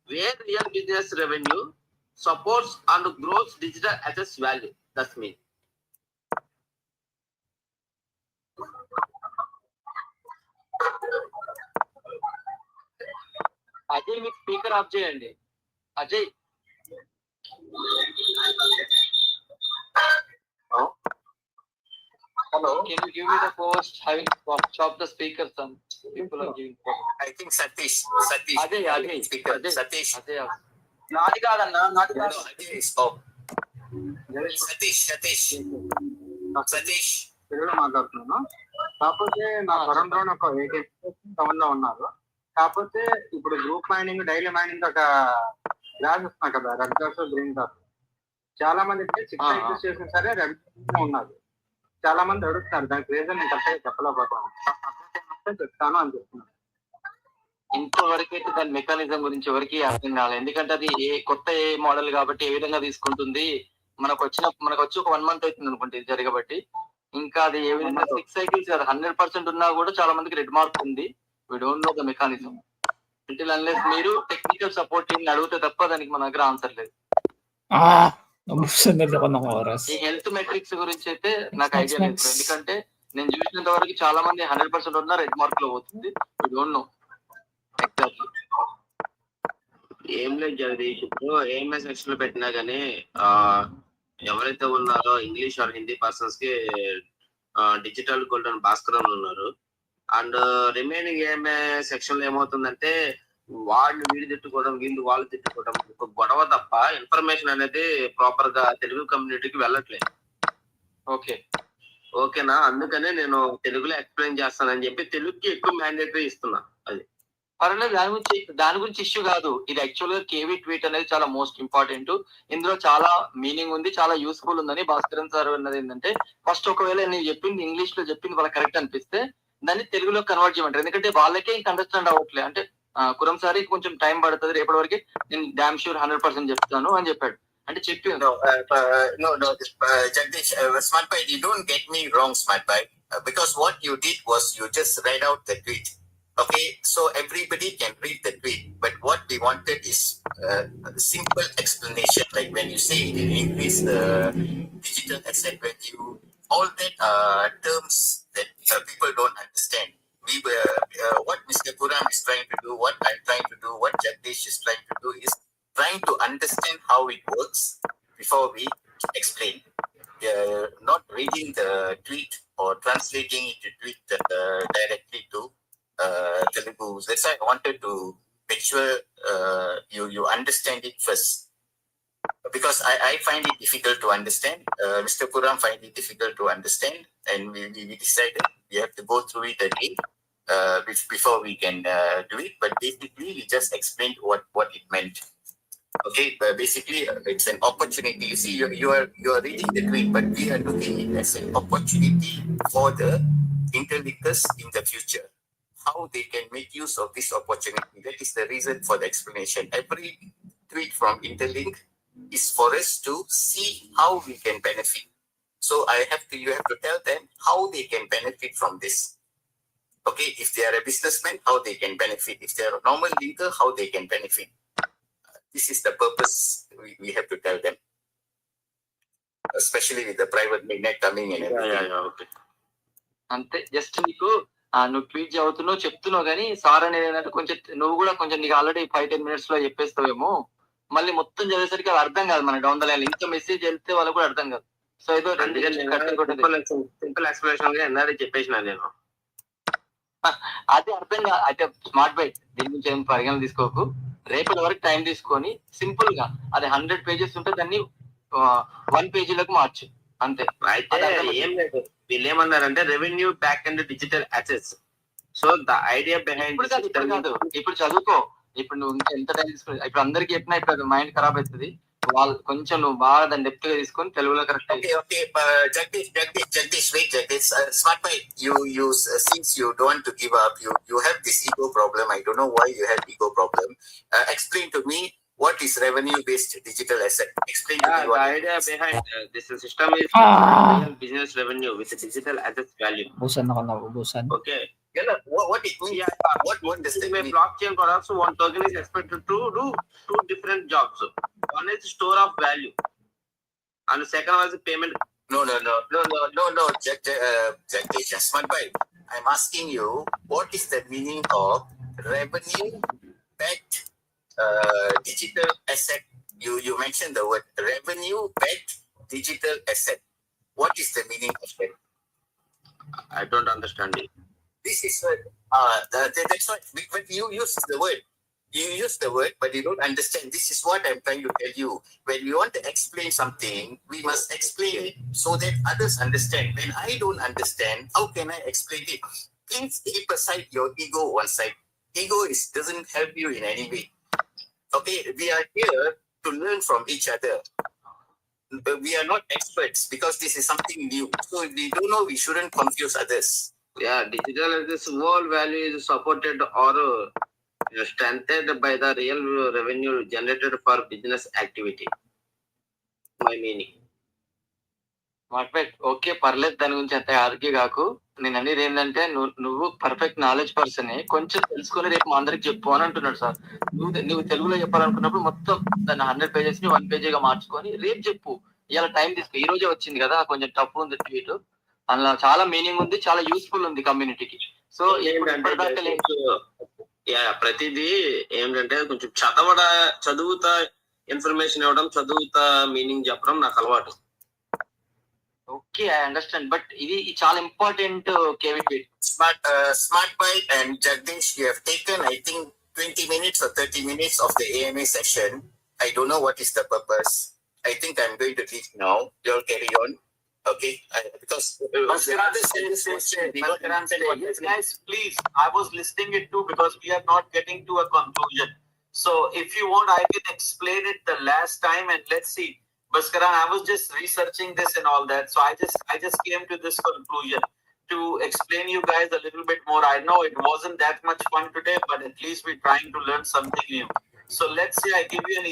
where real business revenue supports and grows digital assets value. That's me. Ajay మీకు speaker of చేయండి. Ajay, hello, can you give me the post having stop the speaker? Some people are giving post. I think Satish. Ajay. Speaker. Satish. నాది కాదన్నా, నాది కాదు. Ajay is off. Satish. తెలుగులో మాట్లాడుతున్నాను. కాకపోతే నా కరెంట్ ఒక 80% డౌన్ లో ఉన్నారు. కాకపోతే ఇప్పుడు గ్రూప్ మైనింగ్, డైలీ మైనింగ్ ఒక గ్లాస్ వస్తున్నాయి కదా, రెడ్ గ్లాస్, గ్రీన్ గ్లాస్. చాలా మంది 6 యూస్ చేసిన సరే రెడ్ ఉన్నారు. చాలా మంది అడుగుతున్నారు, దానికి రీజన్ నేను కరెక్ట్గా చెప్పలేకపోతాను, చెప్తాను అని చెప్తున్నాను. ఇంతవరకు అయితే దాని మెకానిజం గురించి ఎవరికి అర్థం కాలేదు. ఎందుకంటే అది కొత్త మోడల్ కాబట్టి ఏ విధంగా తీసుకుంటుంది, మనకు వచ్చి ఒక 1 month అవుతుంది అనుకుంటే ఇది జరగబట్టి. ఇంకా అది ఏ విధంగా 6 cycles 100% ఉన్నా కూడా చాలా మందికి రెడ్ మార్క్ ఉంది. We don't know the mechanism until unless మీరు టెక్నికల్ సపోర్ట్ అడిగితే తప్ప దానికి మన దగ్గర ఆన్సర్ లేదు. ఈ హెల్త్ మెట్రిక్స్ గురించి అయితే నాకు ఐడియా లేదు, ఎందుకంటే నేను చూసినంత వరకు చాలా మంది 100% ఉన్నా రెడ్ మార్క్ లో పోతుంది. We don't know exactly. ఏం లేదు జగదీష్, ఇప్పుడు ఏఎంఎస్ సెక్షన్ లో పెట్టినా కానీ ఎవరైతే ఉన్నారో ఇంగ్లీష్ ఆర్ హిందీ పర్సన్స్ కి డిజిటల్ గోల్డ్ అని భాస్కరన్ ఉన్నారు. అండ్ రిమైనింగ్ ఏఎంఏ సెక్షన్ లో ఏమవుతుందంటే వాళ్ళు వీళ్ళు తిట్టుకోవడం, వీళ్ళు వాళ్ళు తిట్టుకోవడం, ఒక గొడవ తప్ప ఇన్ఫర్మేషన్ అనేది ప్రాపర్ గా తెలుగు కమ్యూనిటీకి వెళ్ళట్లేదు. ఓకేనా, అందుకనే నేను తెలుగులో ఎక్స్ప్లెయిన్ చేస్తానని చెప్పి తెలుగుకి ఎక్కువ మ్యాండేటరీ ఇస్తున్నా. అది పర్లేదు, దాని గురించి ఇష్యూ కాదు. ఇది యాక్చువల్ గా కేవీ ట్వీట్ అనేది చాలా మోస్ట్ ఇంపార్టెంట్. ఇందులో చాలా మీనింగ్ ఉంది, చాలా యూస్ఫుల్ ఉందని భాస్కరన్ సార్ అన్నది ఏంటంటే, ఫస్ట్ ఒకవేళ నేను చెప్పింది ఇంగ్లీష్ లో చెప్పింది వాళ్ళకి కరెక్ట్ అనిపిస్తే దాన్ని తెలుగులో కన్వర్ట్ చేయమంటారు. ఎందుకంటే వాళ్ళకే ఇంకా అండర్స్టాండ్ అవ్వట్లేదు. అంటే కురం సార్ కొంచెం టైం పడుతుంది, రేపటి వరకు నేను డామ్ షూర్ 100% చెప్తాను అని చెప్పాడు. అంటే చెప్పి Jagdish, Smart Bite, you don't get me wrong, Smart Bite, because what you did was you just read out the tweet. Okay, so everybody can read the tweet, but what we wanted is a simple explanation, like when you say you increase the digital asset value, all that terms that people don't understand. We were what Mr. Puram is trying to do, what I'm trying to do, what Jagdish is trying to do is trying to understand how it works before we explain. Not reading the tweet or translating it to tweet directly to Telugu. That's why I wanted to make sure you understand it first. Because I find it difficult to understand. Mr. Puram find it difficult to understand, and we decided we have to go through it again before we can do it. But basically, we just explained what it meant. Okay, but basically, it's an opportunity. You see, you are reading the tweet, but we are looking at it as an opportunity for the interlinkers in the future. How they can make use of this opportunity. That is the reason for the explanation. Every tweet from Interlink is for us to see how we can benefit. So you have to tell them how they can benefit from this. Okay, if they are a businessman, how they can benefit. If they are a normal linker, how they can benefit. This is the purpose we have to tell them. Especially with the private mainnet coming and everything. Okay. అంతే just నీకు నువ్వు tweet చదువుతున్నావు చెప్తున్నావు కానీ sir అనేది ఏంటంటే కొంచెం నువ్వు కూడా కొంచెం నీకు ఆల్రెడీ 5-10 minutes లో చెప్పేస్తావేమో మళ్ళీ మొత్తం చదివేసరికి అది అర్థం కాదు మనకి డౌన్ ద లైన్ ఇంత మెసేజ్ వెళ్తే వాళ్ళకి కూడా అర్థం కాదు. సో ఏదో సింపుల్ ఎక్స్ప్లెనేషన్ గా ఎన్ఆర్ఐ చెప్పేసిన నేను అది అర్థం కాదు. అయితే స్మార్ట్ బైట్ దీని గురించి ఏం పరిగణన తీసుకోకు. రేపటి వరకు టైం తీసుకొని సింపుల్ గా అది 100 pages ఉంటే దాన్ని 1 page మార్చు అంతే. అయితే ఏం లేదు, వీళ్ళు ఏమన్నారంటే revenue back and digital assets. So the idea behind కాదు ఇప్పుడు చదువుకో. ఇప్పుడు నువ్వు ఎంత టైం తీసుకుని ఇప్పుడు అందరికి చెప్పినా ఇప్పుడు మైండ్ ఖరాబ్ అవుతుంది. వాళ్ళు కొంచెం నువ్వు బాగా దాన్ని డెప్త్ గా తీసుకొని తెలుగులో correct. Okay, Jagdish, wait, Jagdish. Smart Bite, you since you don't want to give up, you have this ego problem. I don't know why you have ego problem. Explain to me what is revenue-based digital asset. Explain to me what the idea behind this system is real business revenue with digital assets value. Ubusan ako na ubusan. Okay. Yeah, what it means? What does that mean? Blockchain products, one token is expected to do 2 different jobs. One is store of value, and the second one is payment. No, Jagdish, Smart Bite. I'm asking you, what is the meaning of revenue-backed digital asset? You mentioned the word revenue-backed digital asset. What is the meaning of that? I don't understand it. This is that's what. But you use the word. You use the word, but you don't understand. This is what I'm trying to tell you. When we want to explain something, we must explain it so that others understand. When I don't understand, how can I explain it? Please keep aside your ego one side. Ego doesn't help you in any way. Okay, we are here to learn from each other. We are not experts because this is something new. So if we don't know, we shouldn't confuse others. Yeah, digital this whole value is supported or strengthened by the real revenue generated for business activity. My meaning. Okay పర్లేదు, దాని గురించి అంత argue కాకు. నేను అనేది ఏంటంటే నువ్వు perfect knowledge పర్సనే, కొంచెం తెలుసుకొని రేపు మా అందరికి చెప్పు అని అంటున్నాడు సార్. నువ్వు తెలుగులో చెప్పాలనుకున్నప్పుడు మొత్తం దాన్ని 100 pages ని 1 page గా మార్చుకొని రేపు చెప్పు. ఇలా టైం తీసుకో. ఈ రోజే వచ్చింది కదా, కొంచెం టఫ్ ఉంది ట్వీట్. అందులో చాలా మీనింగ్ ఉంది, చాలా యూస్ఫుల్ ఉంది కమ్యూనిటీకి. సో ప్రతిదీ ఏంటంటే కొంచెం చదువుతా ఇన్ఫర్మేషన్ ఇవ్వడం, చదువుతా మీనింగ్ చెప్పడం నాకు అలవాటు. Okay, I understand. బట్ ఇది చాలా important. Smart Bite and Jagdish, you have taken, I think, 20 minutes or 30 minutes of the AMA session. I don't know what is the purpose. I think I'm going to leave now. You'll carry on. Okay, because guys, please, I was listening it too because we are not getting to a conclusion. So if you want, I can explain it the last time and let's see. Bhaskaran, I was just researching this and all that, so I just came to this conclusion to explain you guys a little bit more. I know it wasn't that much fun today, but at least we're trying to learn something new. So let's say I give you an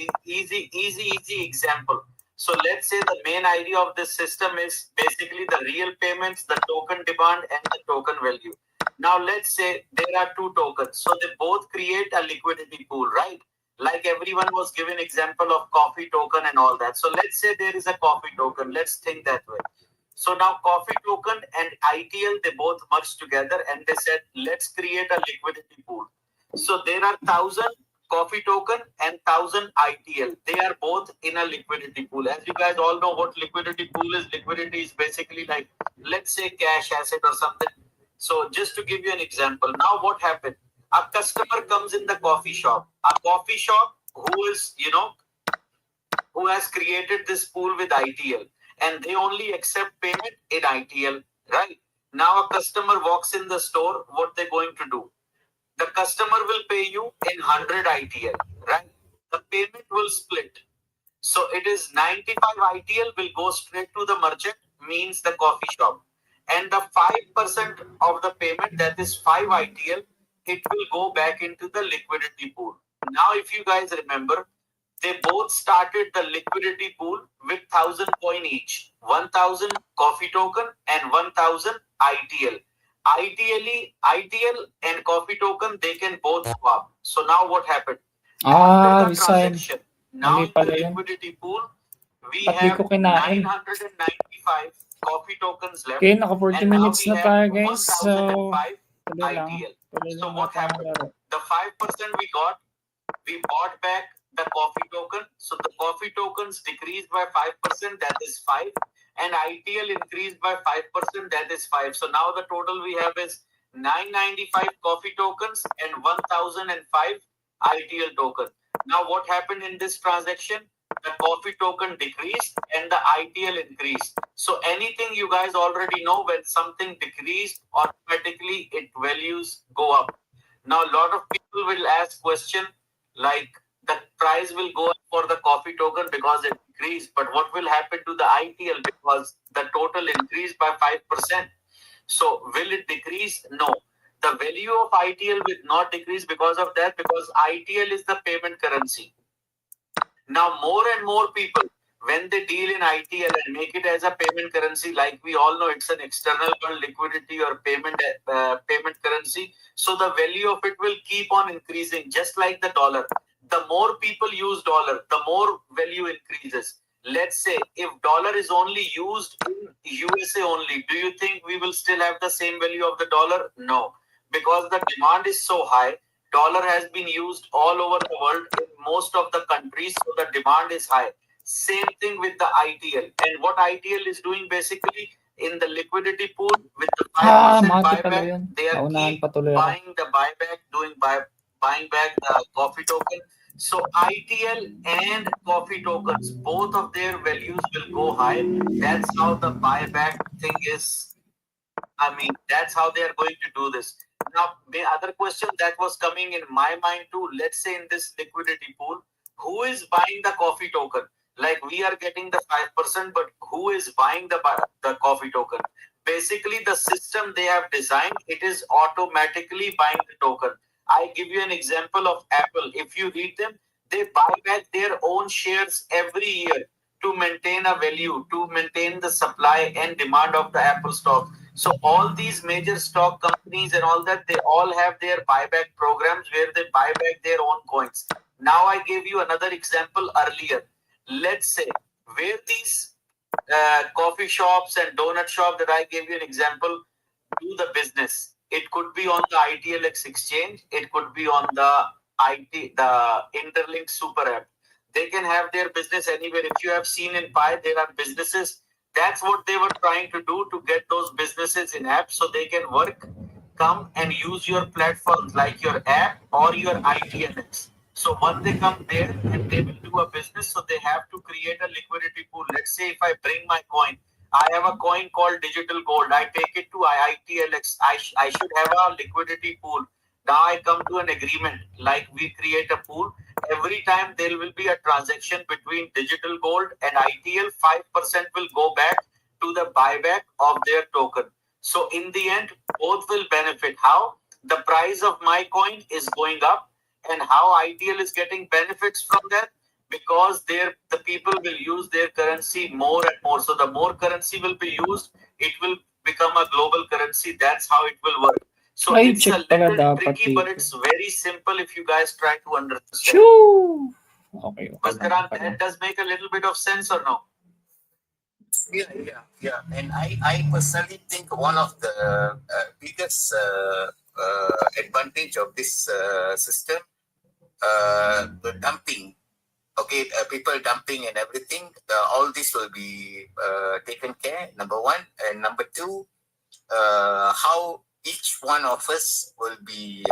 easy example. So let's say the main idea of this system is basically the real payments, the token demand and the token value. Now let's say there are 2 tokens. So they both create a liquidity pool, right? Like everyone was given example of coffee token and all that. So let's say there is a coffee token. Let's think that way. So now coffee token and ITL, they both merged together and they said, let's create a liquidity pool. So there are 1,000 coffee token and 1,000 ITL. They are both in a liquidity pool. As you guys all know what liquidity pool is. Liquidity is basically like let's say cash asset or something. So just to give you an example, now what happened? A customer comes in the coffee shop. A coffee shop who is, who has created this pool with ITL, and they only accept payment in ITL, right? Now a customer walks in the store, what they're going to do? The customer will pay you in 100 ITL, right? The payment will split. So it is 95 ITL will go straight to the merchant, means the coffee shop. And the 5% of the payment, that is 5 ITL, it will go back into the liquidity pool. Now, if you guys remember, they both started the liquidity pool with 1,000 coin each, 1,000 coffee token and 1,000 ITL. ITL and coffee token, they can both swap. So now what happened? After the transaction, now in the liquidity pool, we have 995 coffee tokens left. Okay, naka 40 and now minutes we na have tayo guys. So, 1,005 tuloy lang. ITL. Tuloy So lang what natin ang happened? laro. The 5% we got, we bought back the coffee token. So the coffee tokens decreased by 5%, that is 5. And ITL increased by 5%, that is 5. So now the total we have is 995 coffee tokens and 1,005 ITL token. Now what happened in this transaction? The coffee token decreased and the ITL increased. So anything you guys already know, when something decreased, automatically its values go up. Now a lot of people will ask question like, the price will go up for the coffee token because it increased, but what will happen to the ITL because the total increased by 5%? So will it decrease? No. The value of ITL will not decrease because of that, because ITL is the payment currency. Now more and more people, when they deal in ITL and make it as a payment currency, like we all know, it's an external liquidity or payment currency. So the value of it will keep on increasing, just like the dollar. The more people use dollar, the more value increases. Let's say if dollar is only used in USA only, do you think we will still have the same value of the dollar? No, because the demand is so high. Dollar has been used all over the world in most of the countries, so the demand is high. Same thing with the ITL. And what ITL is doing basically in the liquidity pool with the 5% buyback, they are keep buying the buyback, buying back the coffee token. So ITL and coffee tokens, both of their values will go high. That's how the buyback thing is. That's how they are going to do this. Now, the other question that was coming in my mind too, let's say in this liquidity pool, who is buying the coffee token? Like we are getting the 5%, but who is buying the coffee token? Basically, the system they have designed, it is automatically buying the token. I give you an example of Apple. If you read them, they buy back their own shares every year to maintain a value, to maintain the supply and demand of the Apple stock. So all these major stock companies and all that, they all have their buyback programs where they buy back their own coins. Now I gave you another example earlier. Let's say where these coffee shops and donut shop that I gave you an example do the business. It could be on the ITLX exchange. It could be on the the Interlink Super App. They can have their business anywhere. If you have seen in Pi, there are businesses. That's what they were trying to do, to get those businesses in apps so they can work, come and use your platforms like your app or your ITLX. So once they come there and they will do a business, so they have to create a liquidity pool. Let's say if I bring my coin, I have a coin called digital gold. I take it to IITLX. I should have a liquidity pool. Now I come to an agreement, like we create a pool. Every time there will be a transaction between digital gold and ITL, 5% will go back to the buyback of their token. So in the end, both will benefit. How? The price of my coin is going up, and how ITL is getting benefits from that, because the people will use their currency more and more. So the more currency will be used, it will become a global currency. That's how it will work. So it's a little tricky, but it's very simple if you guys try to understand. Okay. Bhaskaran, that does make a little bit of sense or no? Yeah. And I personally think one of the biggest advantage of this system, the dumping. Okay, people dumping and everything, all this will be taken care, number one. and number two, how each one of us will be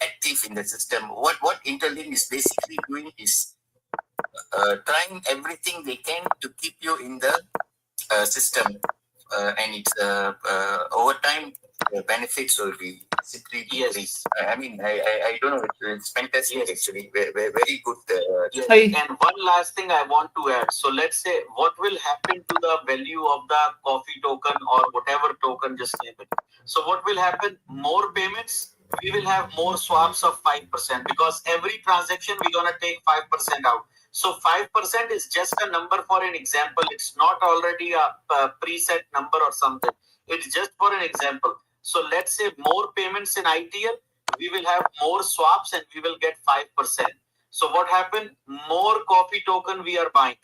active in the system. What Interlink is basically doing is trying everything they can to keep you in the system, and it's over time the benefits will be simply decreased. I mean, I don't know. It's fantastic actually. Very good. Yes. And one last thing I want to add. So let's say what will happen to the value of the coffee token or whatever token, just name it. So what will happen? More payments. We will have more swaps of 5% because every transaction we're gonna take 5% out. So 5% is just a number for an example. It's not already a preset number or something. It's just for an example. So let's say more payments in ITL, we will have more swaps and we will get 5%. So what happened? More coffee token we are buying,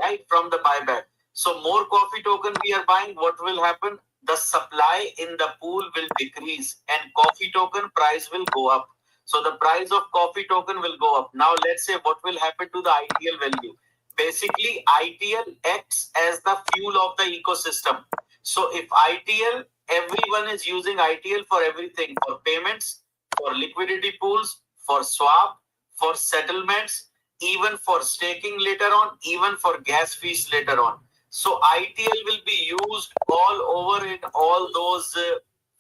right, from the buyback. So more coffee token we are buying, what will happen? The supply in the pool will decrease and coffee token price will go up. So the price of coffee token will go up. Now let's say what will happen to the ITL value. Basically, ITL acts as the fuel of the ecosystem. So if ITL, everyone is using ITL for everything, for payments, for liquidity pools, for swap, for settlements, even for staking later on, even for gas fees later on. So ITL will be used all over in all those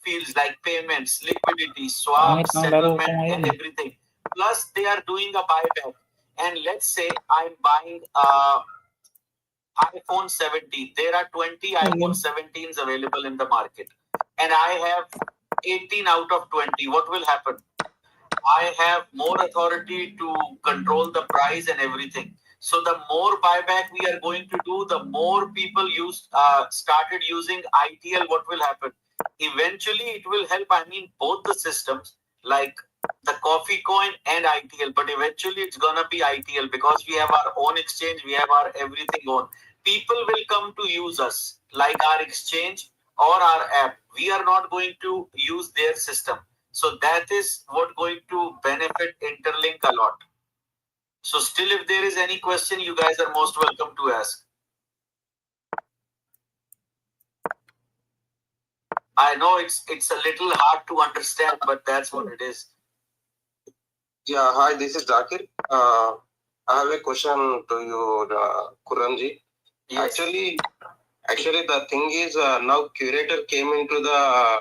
fields like payments, liquidity, swap, settlement, and everything. Plus, they are doing a buyback. And let's say I'm buying iPhone 17. There are 20 iPhone 17s available in the market. And I have 18 out of 20. What will happen? I have more authority to control the price and everything. So the more buyback we are going to do, the more people started using ITL. What will happen? Eventually, it will help. I mean, both the systems, like the coffee coin and ITL. But eventually, it's gonna be ITL because we have our own exchange. We have our everything on. People will come to use us, like our exchange or our app. We are not going to use their system. So that is what going to benefit Interlink a lot. So still, if there is any question, you guys are most welcome to ask. I know it's a little hard to understand, but that's what it is. Yeah, hi, this is Zakir. I have a question to you, Kuranji. Yes. Actually, the thing is now curator came into the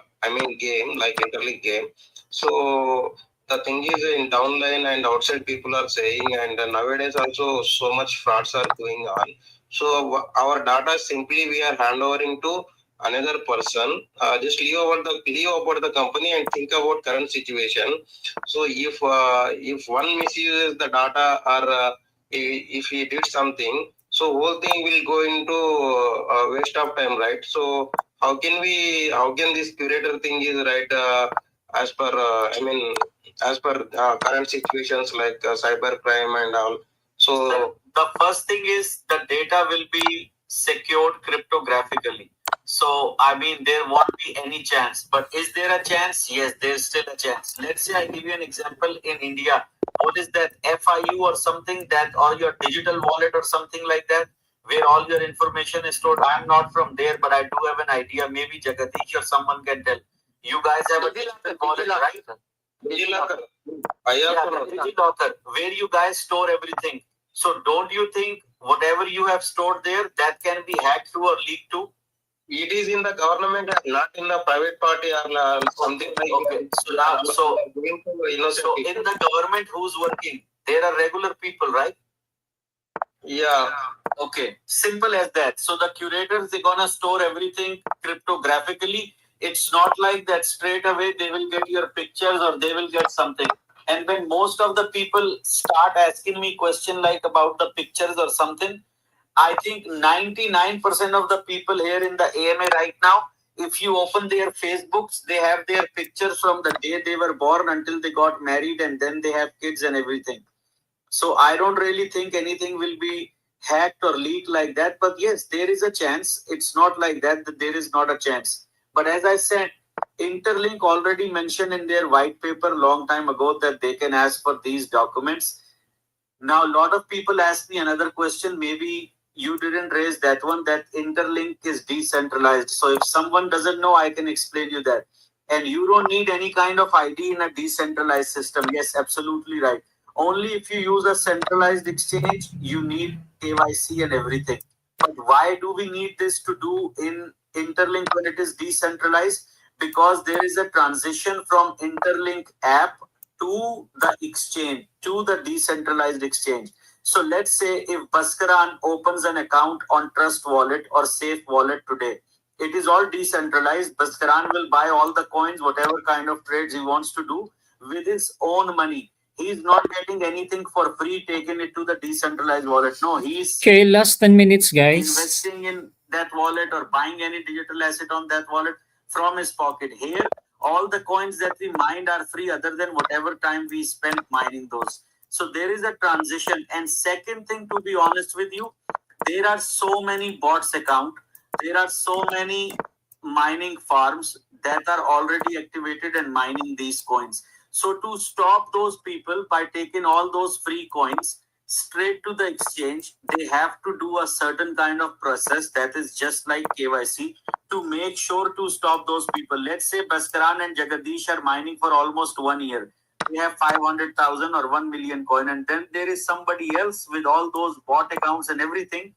game, like Interlink game. So the thing is in downline and outside people are saying, and nowadays also so much frauds are going on. So our data simply we are handovering to another person. Just leave about the company and think about current situation. So if one misuses the data or if he did something, so whole thing will go into waste of time, right? So how can this curator thing is right as per current situations like cyber crime and all. So the first thing is the data will be secured cryptographically. So I mean there won't be any chance. But is there a chance? Yes, there's still a chance. Let's say I give you an example in India. What is that FIU or something that, or your digital wallet or something like that, where all your information is stored? I'm not from there, but I do have an idea. Maybe Jagadish or someone can tell. You guys have a digital wallet, right? DigiLocker. DigiLocker, where you guys store everything. So don't you think whatever you have stored there, that can be hacked through or leaked to? It is in the government, not in the private party or something like okay. that. So in the government, who's working? There are regular people, right? Yeah. Okay. Simple as that. So the curators, they're gonna store everything cryptographically. It's not like that straight away they will get your pictures or they will get something. And when most of the people start asking me question like about the pictures or something, I think 99% of the people here in the AMA right now, if you open their Facebooks, they have their pictures from the day they were born until they got married and then they have kids and everything. So I don't really think anything will be hacked or leaked like that. But yes, there is a chance. It's not like that there is not a chance. But as I said, Interlink already mentioned in their white paper long time ago that they can ask for these documents. Now, a lot of people ask me another question. Maybe you didn't raise that one. That interlink is decentralized. So if someone doesn't know, I can explain you that. And you don't need any kind of ID in a decentralized system. Yes, absolutely right. Only if you use a centralized exchange, you need KYC and everything. But why do we need this to do in interlink when it is decentralized? Because there is a transition from interlink app to the exchange, to the decentralized exchange. So let's say if Bhaskaran opens an account on Trust Wallet or Safe Wallet today, it is all decentralized. Bhaskaran will buy all the coins, whatever kind of trades he wants to do with his own money. He is not getting anything for free, taking it to the decentralized wallet. No, he's Okay, last 10 minutes, guys. investing in that wallet or buying any digital asset on that wallet from his pocket. Here, all the coins that we mined are free, other than whatever time we spent mining those. So there is a transition. And second thing, to be honest with you, there are so many bots account. There are so many mining farms that are already activated and mining these coins. So to stop those people by taking all those free coins straight to the exchange, they have to do a certain kind of process that is just like KYC to make sure to stop those people. Let's say Bhaskaran and Jagadish are mining for almost 1 year. They have 500,000 or 1 million coin, and then there is somebody else with all those bot accounts and everything.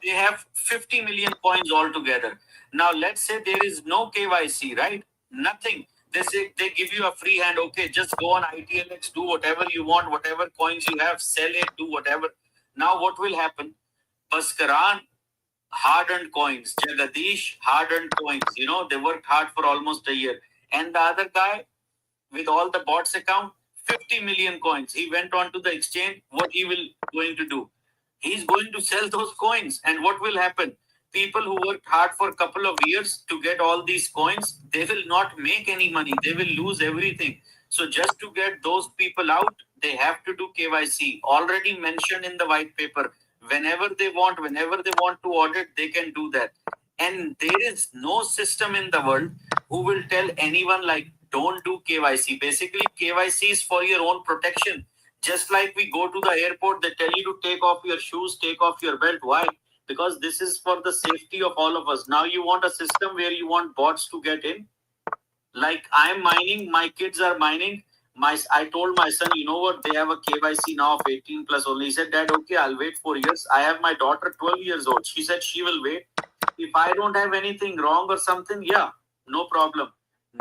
They have 50 million coins altogether. Now let's say there is no KYC, right? Nothing. They say they give you a free hand. Okay, just go on ITLX, do whatever you want, whatever coins you have, sell it, do whatever. Now what will happen? Bhaskaran, hard-earned coins. Jagadish, hard-earned coins. You know, they worked hard for almost a year. And the other guy with all the bots account, 50 million coins. He went on to the exchange. What he will going to do? He's going to sell those coins. And what will happen? People who worked hard for a couple of years to get all these coins, they will not make any money. They will lose everything. So just to get those people out, they have to do KYC. Already mentioned in the white paper. Whenever they want to audit, they can do that. And there is no system in the world who will tell anyone like, don't do KYC. Basically, KYC is for your own protection. Just like we go to the airport, they tell you to take off your shoes, take off your belt. Why? Because this is for the safety of all of us. Now you want a system where you want bots to get in. Like I'm mining, my kids are mining. I told my son, you know what? They have a KYC now of 18 plus only. He said, Dad, okay, I'll wait 4 years. I have my daughter 12 years old. She said she will wait. If I don't have anything wrong or something, yeah, no problem.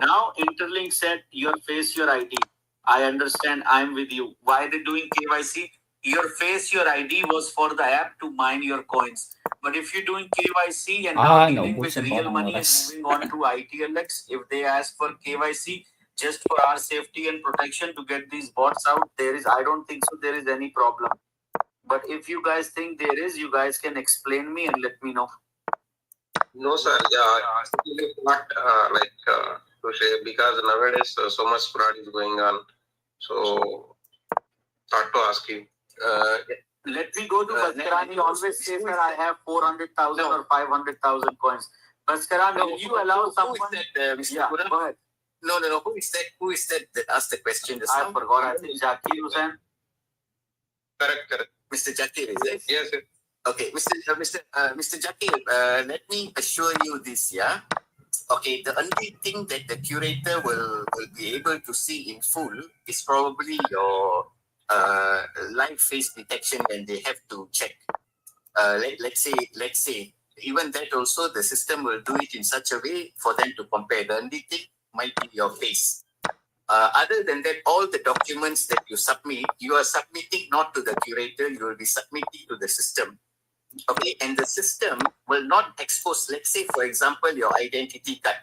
Now Interlink said, your face, your ID. I understand. I'm with you. Why are they doing KYC? Your face, your ID was for the app to mine your coins. But if you're doing KYC and now dealing with real money and moving on to ITLX, if they ask for KYC just for our safety and protection to get these bots out, I don't think so there is any problem. But if you guys think there is, you guys can explain me and let me know. No, sir. Yeah, it's not to say, because nowadays so much fraud is going on. So, thought to ask you. Let me go to Bhaskaran. He always says that I have 400,000 or 500,000 coins. Bhaskaran, will you allow someone? Who is that, Mr. Yeah, Pura? go ahead. No. Who is that asked the question? I forgot. I think Zakir Hussain. Correct. Mr. Jakir, is it? Yes, sir. Okay, Mr. Jakir, let me assure you this, yeah? Okay, the only thing that the curator will be able to see in full is probably your live face detection when they have to check. Let's say, even that also the system will do it in such a way for them to compare. The only thing might be your face. Other than that, all the documents that you submit, you are submitting not to the curator, you will be submitting to the system. Okay, and the system will not expose, let's say, for example, your identity card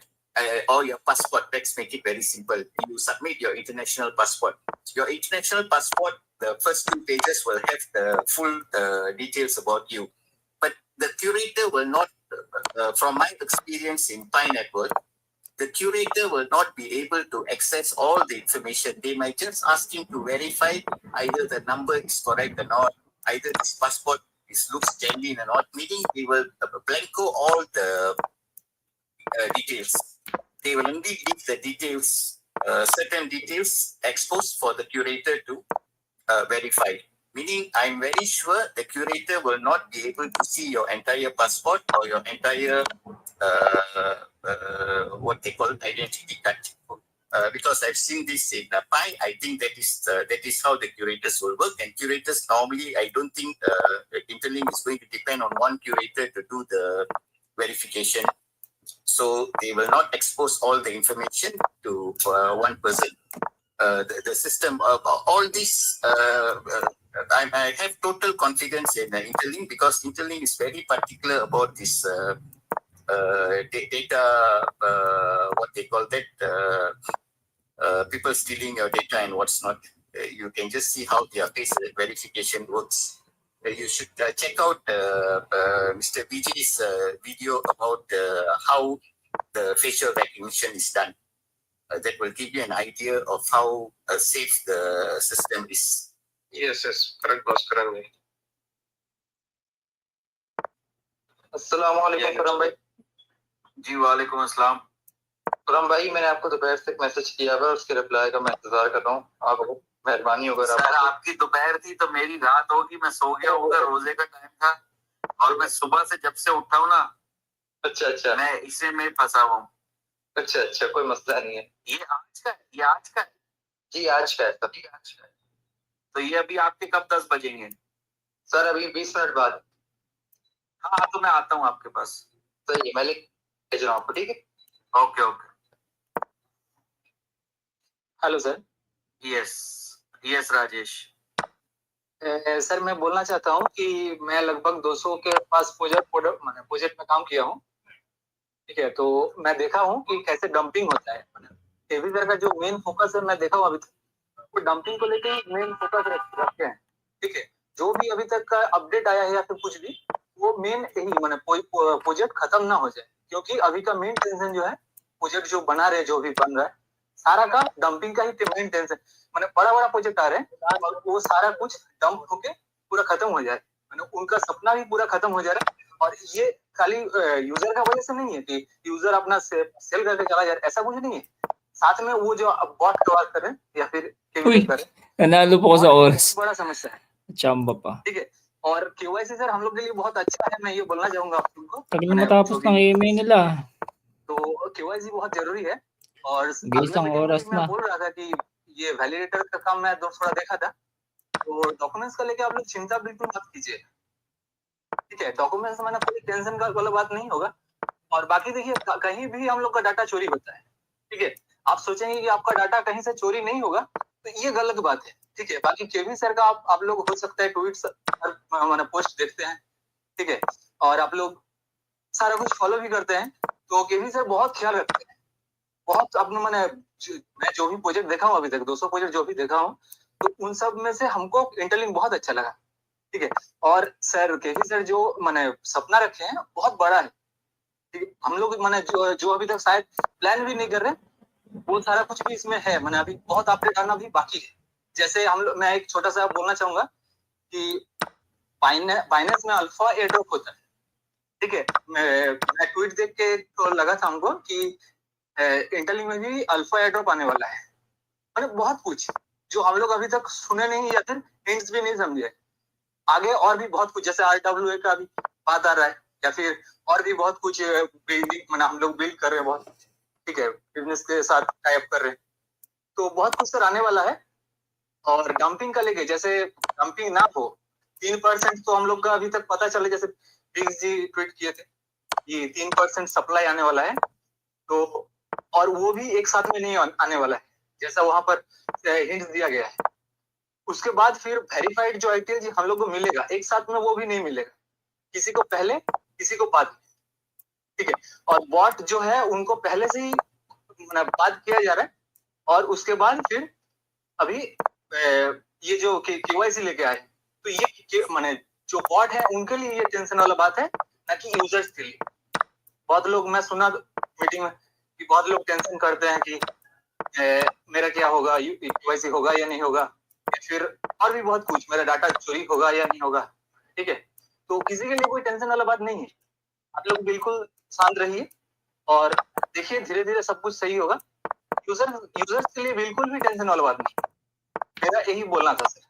or your passport. Let's make it very simple. You submit your international passport. Your international passport, the first 2 pages will have the full details about you. But the curator will not, from my experience in Pi Network, the curator will not be able to access all the information. They might just ask him to verify either the number is correct or not, either this passport looks genuine or not, meaning they will blanco all the details. They will only leave the details, certain details exposed for the curator to verify. Meaning, I'm very sure the curator will not be able to see your entire passport or your entire what they call identity card. Because I've seen this in Pi, I think that is how the curators will work. And curators normally, I don't think Interlink is going to depend on one curator to do the verification. So they will not expose all the information to one person. The system of all this, I have total confidence in Interlink, because Interlink is very particular about this data, what they call that, people stealing your data and what's not. You can just see how their face verification works. You should check out Mr. Vijay's video about how the facial recognition is done. That will give you an idea of how safe the system is. Yes, correct, Bhaskaran bhai. अस्सलाम वालेकुम करम भाई। जी वालेकुम अस्सलाम। करम भाई, मैंने आपको दोपहर से मैसेज किया हुआ, उसके रिप्लाई का मैं इंतजार कर रहा हूँ। आपको मेहरबानी होगा। सर आपकी दोपहर थी तो मेरी रात होगी, मैं सो गया होगा, रोजे का टाइम था और मैं सुबह से जब से उठा हूँ ना। अच्छा, मैं इसे में फंसा हुआ हूँ। अच्छा, कोई मसला नहीं है। ये आज का है? आज का है जी, आज का है सर। आज का है। तो ये अभी आपके कब 10 बजेंगे? सर अभी 20 मिनट बाद। हाँ तो मैं आता हूँ आपके पास। तो ये मैं भेज रहा हूँ आपको, ठीक है? Okay. Hello sir. Yes Rajesh. Sir मैं बोलना चाहता हूँ कि मैं लगभग 200 के पास प्रोजेक्ट में काम किया हूँ, ठीक है? तो मैं देखा हूँ कि कैसे डंपिंग होता है। केवीजर का जो मेन फोकस है, मैं देखा हूँ अभी तक तो डंपिंग को लेकर मेन फोकस रखते हैं, ठीक है? जो भी अभी तक का अपडेट आया है या फिर कुछ भी, वो मेन यही प्रोजेक्ट खत्म ना हो जाए, क्योंकि अभी का मेन टेंशन जो है, प्रोजेक्ट जो बना रहे, जो भी बन रहा है, सारा का डंपिंग का ही मेन टेंशन। बड़ा प्रोजेक्ट आ रहे हैं और वो सारा कुछ डंप होके पूरा खत्म हो जाए, उनका सपना भी पूरा खत्म हो जा रहा है। और ये खाली यूजर का वजह से नहीं है कि यूजर अपना सेल करके चला जा रहा है, ऐसा कुछ नहीं है। साथ में वो जो बॉट का बात करें या फिर nanalo po sa oras. बड़ा समस्या है, Chamba pa. ठीक है? और केवाईसी सर हम लोग के लिए बहुत अच्छा है, मैं ये बोलना चाहूंगा आप तुमको। Tagal matapos ng email nila. तो केवाईसी बहुत जरूरी है। और Isang oras मैं na. बोल रहा था कि ये वैलिडेटर का काम मैं थोड़ा देखा था, तो डॉक्यूमेंट्स का लेके आप लोग चिंता बिल्कुल मत कीजिए, ठीक है? डॉक्यूमेंट्स मैंने कोई टेंशन का वाला बात नहीं होगा। और बाकी देखिए, कहीं भी हम लोग का डाटा चोरी होता है, ठीक है? आप सोचेंगे कि आपका डाटा कहीं से चोरी नहीं होगा, तो ये गलत बात है, ठीक है? बाकी केवी सर का आप लोग हो सकता है ट्वीट्स पोस्ट देखते हैं, ठीक है? और आप लोग सारा कुछ फॉलो भी करते हैं, तो केवी सर बहुत ख्याल रखते हैं। बहुत अपने मैं जो भी प्रोजेक्ट देखा हूँ अभी तक, 200 प्रोजेक्ट जो भी देखा हूँ, तो उन सब में से हमको इंटरलिंक बहुत अच्छा लगा, ठीक है? और सर केवी सर जो सपना रखे हैं बहुत बड़ा है, ठीक है? हम लोग जो अभी तक शायद प्लान भी नहीं कर रहे, वो सारा कुछ भी इसमें है। अभी बहुत अपडेट आना भी बाकी है। जैसे मैं एक छोटा सा बोलना चाहूंगा कि बाइनेंस में अल्फा एयरड्रॉप होता है, ठीक है? मैं ट्वीट देख के तो लगा था हमको कि इंटरलिंक में भी अल्फा एयरड्रॉप आने वाला है। बहुत कुछ जो हम लोग अभी तक सुने नहीं या फिर हिंट्स भी नहीं समझे। आगे और भी बहुत कुछ, जैसे RWA का भी बात आ रहा है, या फिर और भी बहुत कुछ बिल्डिंग हम लोग बिल्ड कर रहे हैं बहुत, ठीक है? बिजनेस के साथ टाइप कर रहे हैं, तो बहुत कुछ सर आने वाला है। और डंपिंग का लेके, जैसे डंपिंग ना हो, 3% तो हम लोग का अभी तक पता चले, जैसे बिग्स जी ट्वीट किए थे कि 3% सप्लाई आने वाला है, तो और वो भी एक साथ में नहीं आने वाला है, जैसा वहां पर हिंट्स दिया गया है। उसके बाद फिर वेरीफाइड जो आईटी हम लोग को मिलेगा एक साथ में, वो भी नहीं मिलेगा, किसी को पहले किसी को बाद, ठीक है? और बॉट जो है उनको पहले से ही बात किया जा रहा है, और उसके बाद फिर अभी ये जो केवाईसी लेके आए, तो ये जो बॉट है उनके लिए ये टेंशन वाला बात है, ना कि यूजर्स के लिए। बहुत लोग, मैं सुना मीटिंग में कि बहुत लोग टेंशन करते हैं कि मेरा क्या होगा, केवाईसी होगा या नहीं होगा, या फिर और भी बहुत कुछ, मेरा डाटा चोरी होगा या नहीं होगा, ठीक है? तो किसी के लिए कोई टेंशन वाला बात नहीं है। आप लोग बिल्कुल शांत रहिए और देखिए, धीरे धीरे सब कुछ सही होगा। यूजर्स के लिए बिल्कुल भी टेंशन वाला बात नहीं, मेरा यही बोलना था सर।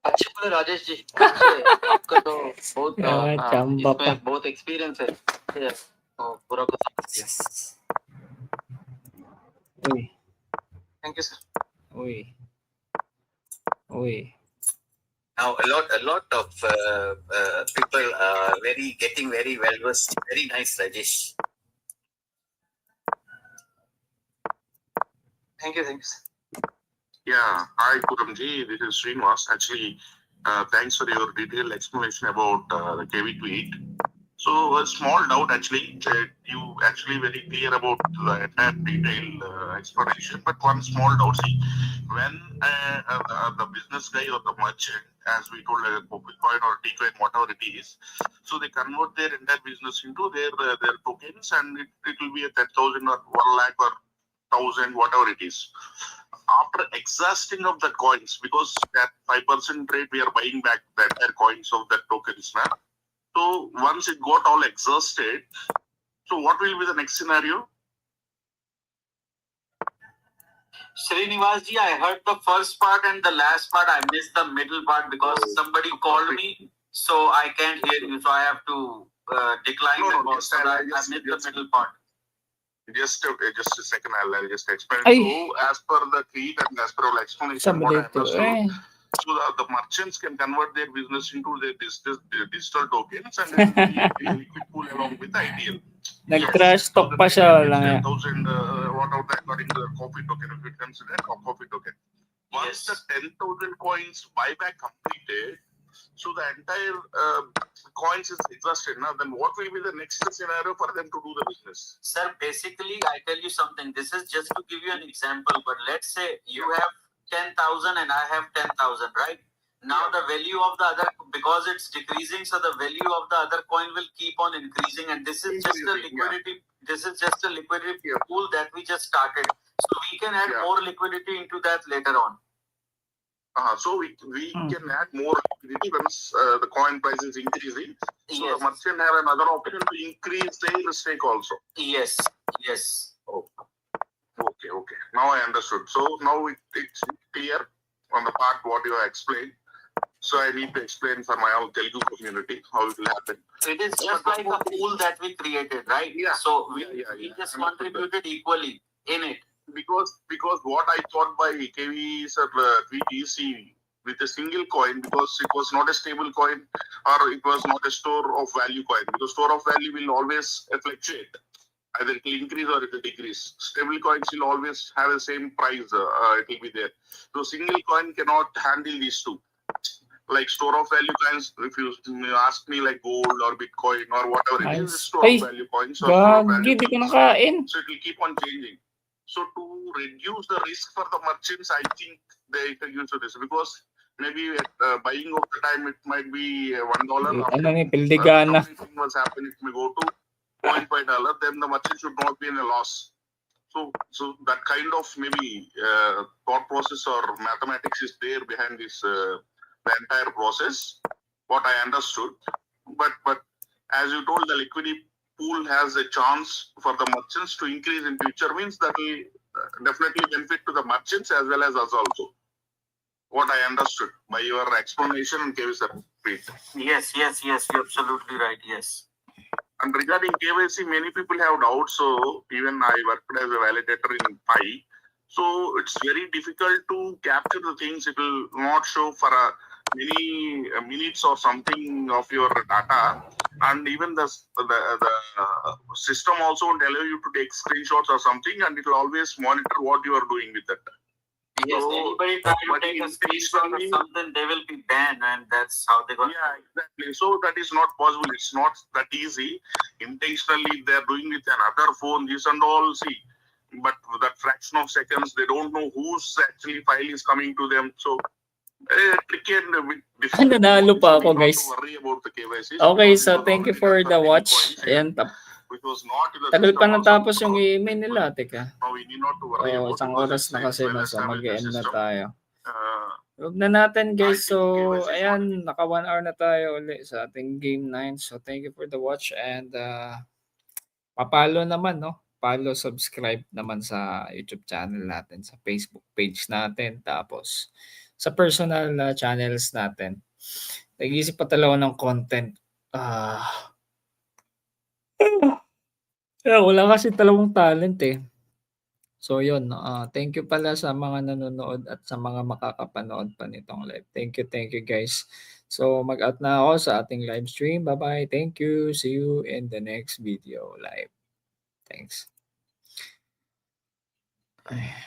अच्छे बोले राजेश जी, अच्छे। आपका तो बहुत चंबा pa. इसमें बहुत एक्सपीरियंस है। तो पूरा कुछ समझ गया। Uy, thank you sir. uy, uy. Now a lot of people are getting very well versed. Very nice, Rajesh. Thank you sir. Yeah, hi Kuramji, this is Srinivas. Actually, thanks for your detailed explanation about the KV tweet. So a small doubt actually, you actually very clear about the entire detailed explanation, but one small doubt, see, when the business guy or the merchant, as we told, Bitcoin or Tcoin, whatever it is, so they convert their entire business into their tokens, and it will be a 10,000 or 1 lakh or 1,000, whatever it is. After exhausting of the coins, because at 5% rate we are buying back the entire coins of that tokens now. So once it got all exhausted, so what will be the next scenario? Srinivas ji, I heard the first part and the last part. I missed the middle part because somebody called me, so I can't hear you. So I have to decline the call. So I missed the middle part. Just a second, I'll just explain. Ay. So as per the tweet and as per our explanation, what I understood, so the merchants can convert their business into their digital tokens and it will be a liquid pool along with the ITL. Nag-trash talk pa siya lang yan. 10,000 whatever according to the coffee token, if it considered a coffee token. Once the 10,000 coins buyback completed, so the entire coins is exhausted now, then what will be the next scenario for them to do the business? Sir, basically, I tell you something. This is just to give you an example, but let's say you have 10,000 and I have 10,000, right? Now the value of the other, because it's decreasing, so the value of the other coin will keep on increasing, and this is just a liquidity. This is just a liquidity pool that we just started, so we can add more liquidity into that later on. So we can add more liquidity once the coin price is increasing. So the merchant have another option to increase their stake also. Yes. Oh. Okay. Now I understood. So now it's clear on the part what you have explained. So I need to explain for my own Telugu community how it will happen. It is just like a pool that we created, right? Yeah. So we just contributed equally in it. Because what I thought by KV sir tweet is with a single coin, because it was not a stable coin or it was not a store of value coin, because store of value will always fluctuate. Either it will increase or it will decrease. Stable coins will always have the same price. It will be there. So single coin cannot handle these two. Like store of value coins, if you ask me like gold or Bitcoin or whatever it is, store of value coins or store of value coins. So it will keep on changing. So to reduce the risk for the merchants, I think they can use this, because maybe buying of the time it might be $1. Something was happening, it may go to $0.5. Then the merchant should not be in a loss. So that kind of maybe thought process or mathematics is there behind this the entire process. What I understood, but as you told, the liquidity pool has a chance for the merchants to increase in future, means that will definitely benefit to the merchants as well as us also. What I understood by your explanation and KV sir. Yes, you're absolutely right. Yes. And regarding KYC, many people have doubts. So even I worked as a validator in Pi. So it's very difficult to capture the things. It will not show for many minutes or something of your data. And even the system also won't allow you to take screenshots or something, and it will always monitor what you are doing with it. Yes, anybody try to take a screenshot or something, they will be banned, and that's how they got. Yeah, exactly. So that is not possible. It's not that easy. Intentionally, they're doing with another phone, this and all. See, but that fraction of seconds, they don't know whose actually file is coming to them. So tricky and a bit difficult. Nanalo pa ako, guys. Worry about the KYC. Okay, so thank you for the watch. Ayan, tagal pa natapos yung email nila. Teka. Isang oras na kasi na. So mag-end na tayo. Huwag na natin, guys. So, ayan, naka 1 hour na tayo ulit sa ating game 9. So, thank you for the watch and papalo naman, no? Follow, subscribe naman sa YouTube channel natin, sa Facebook page natin. Tapos, sa personal na channels natin. Nag-iisip pa talaga ng content. Wala kasi talagang talent eh. So yun, thank you pala sa mga nanonood at sa mga makakapanood pa nitong live. Thank you guys. So mag-out na ako sa ating live stream. Bye-bye. Thank you. See you in the next video live. Thanks. Ay.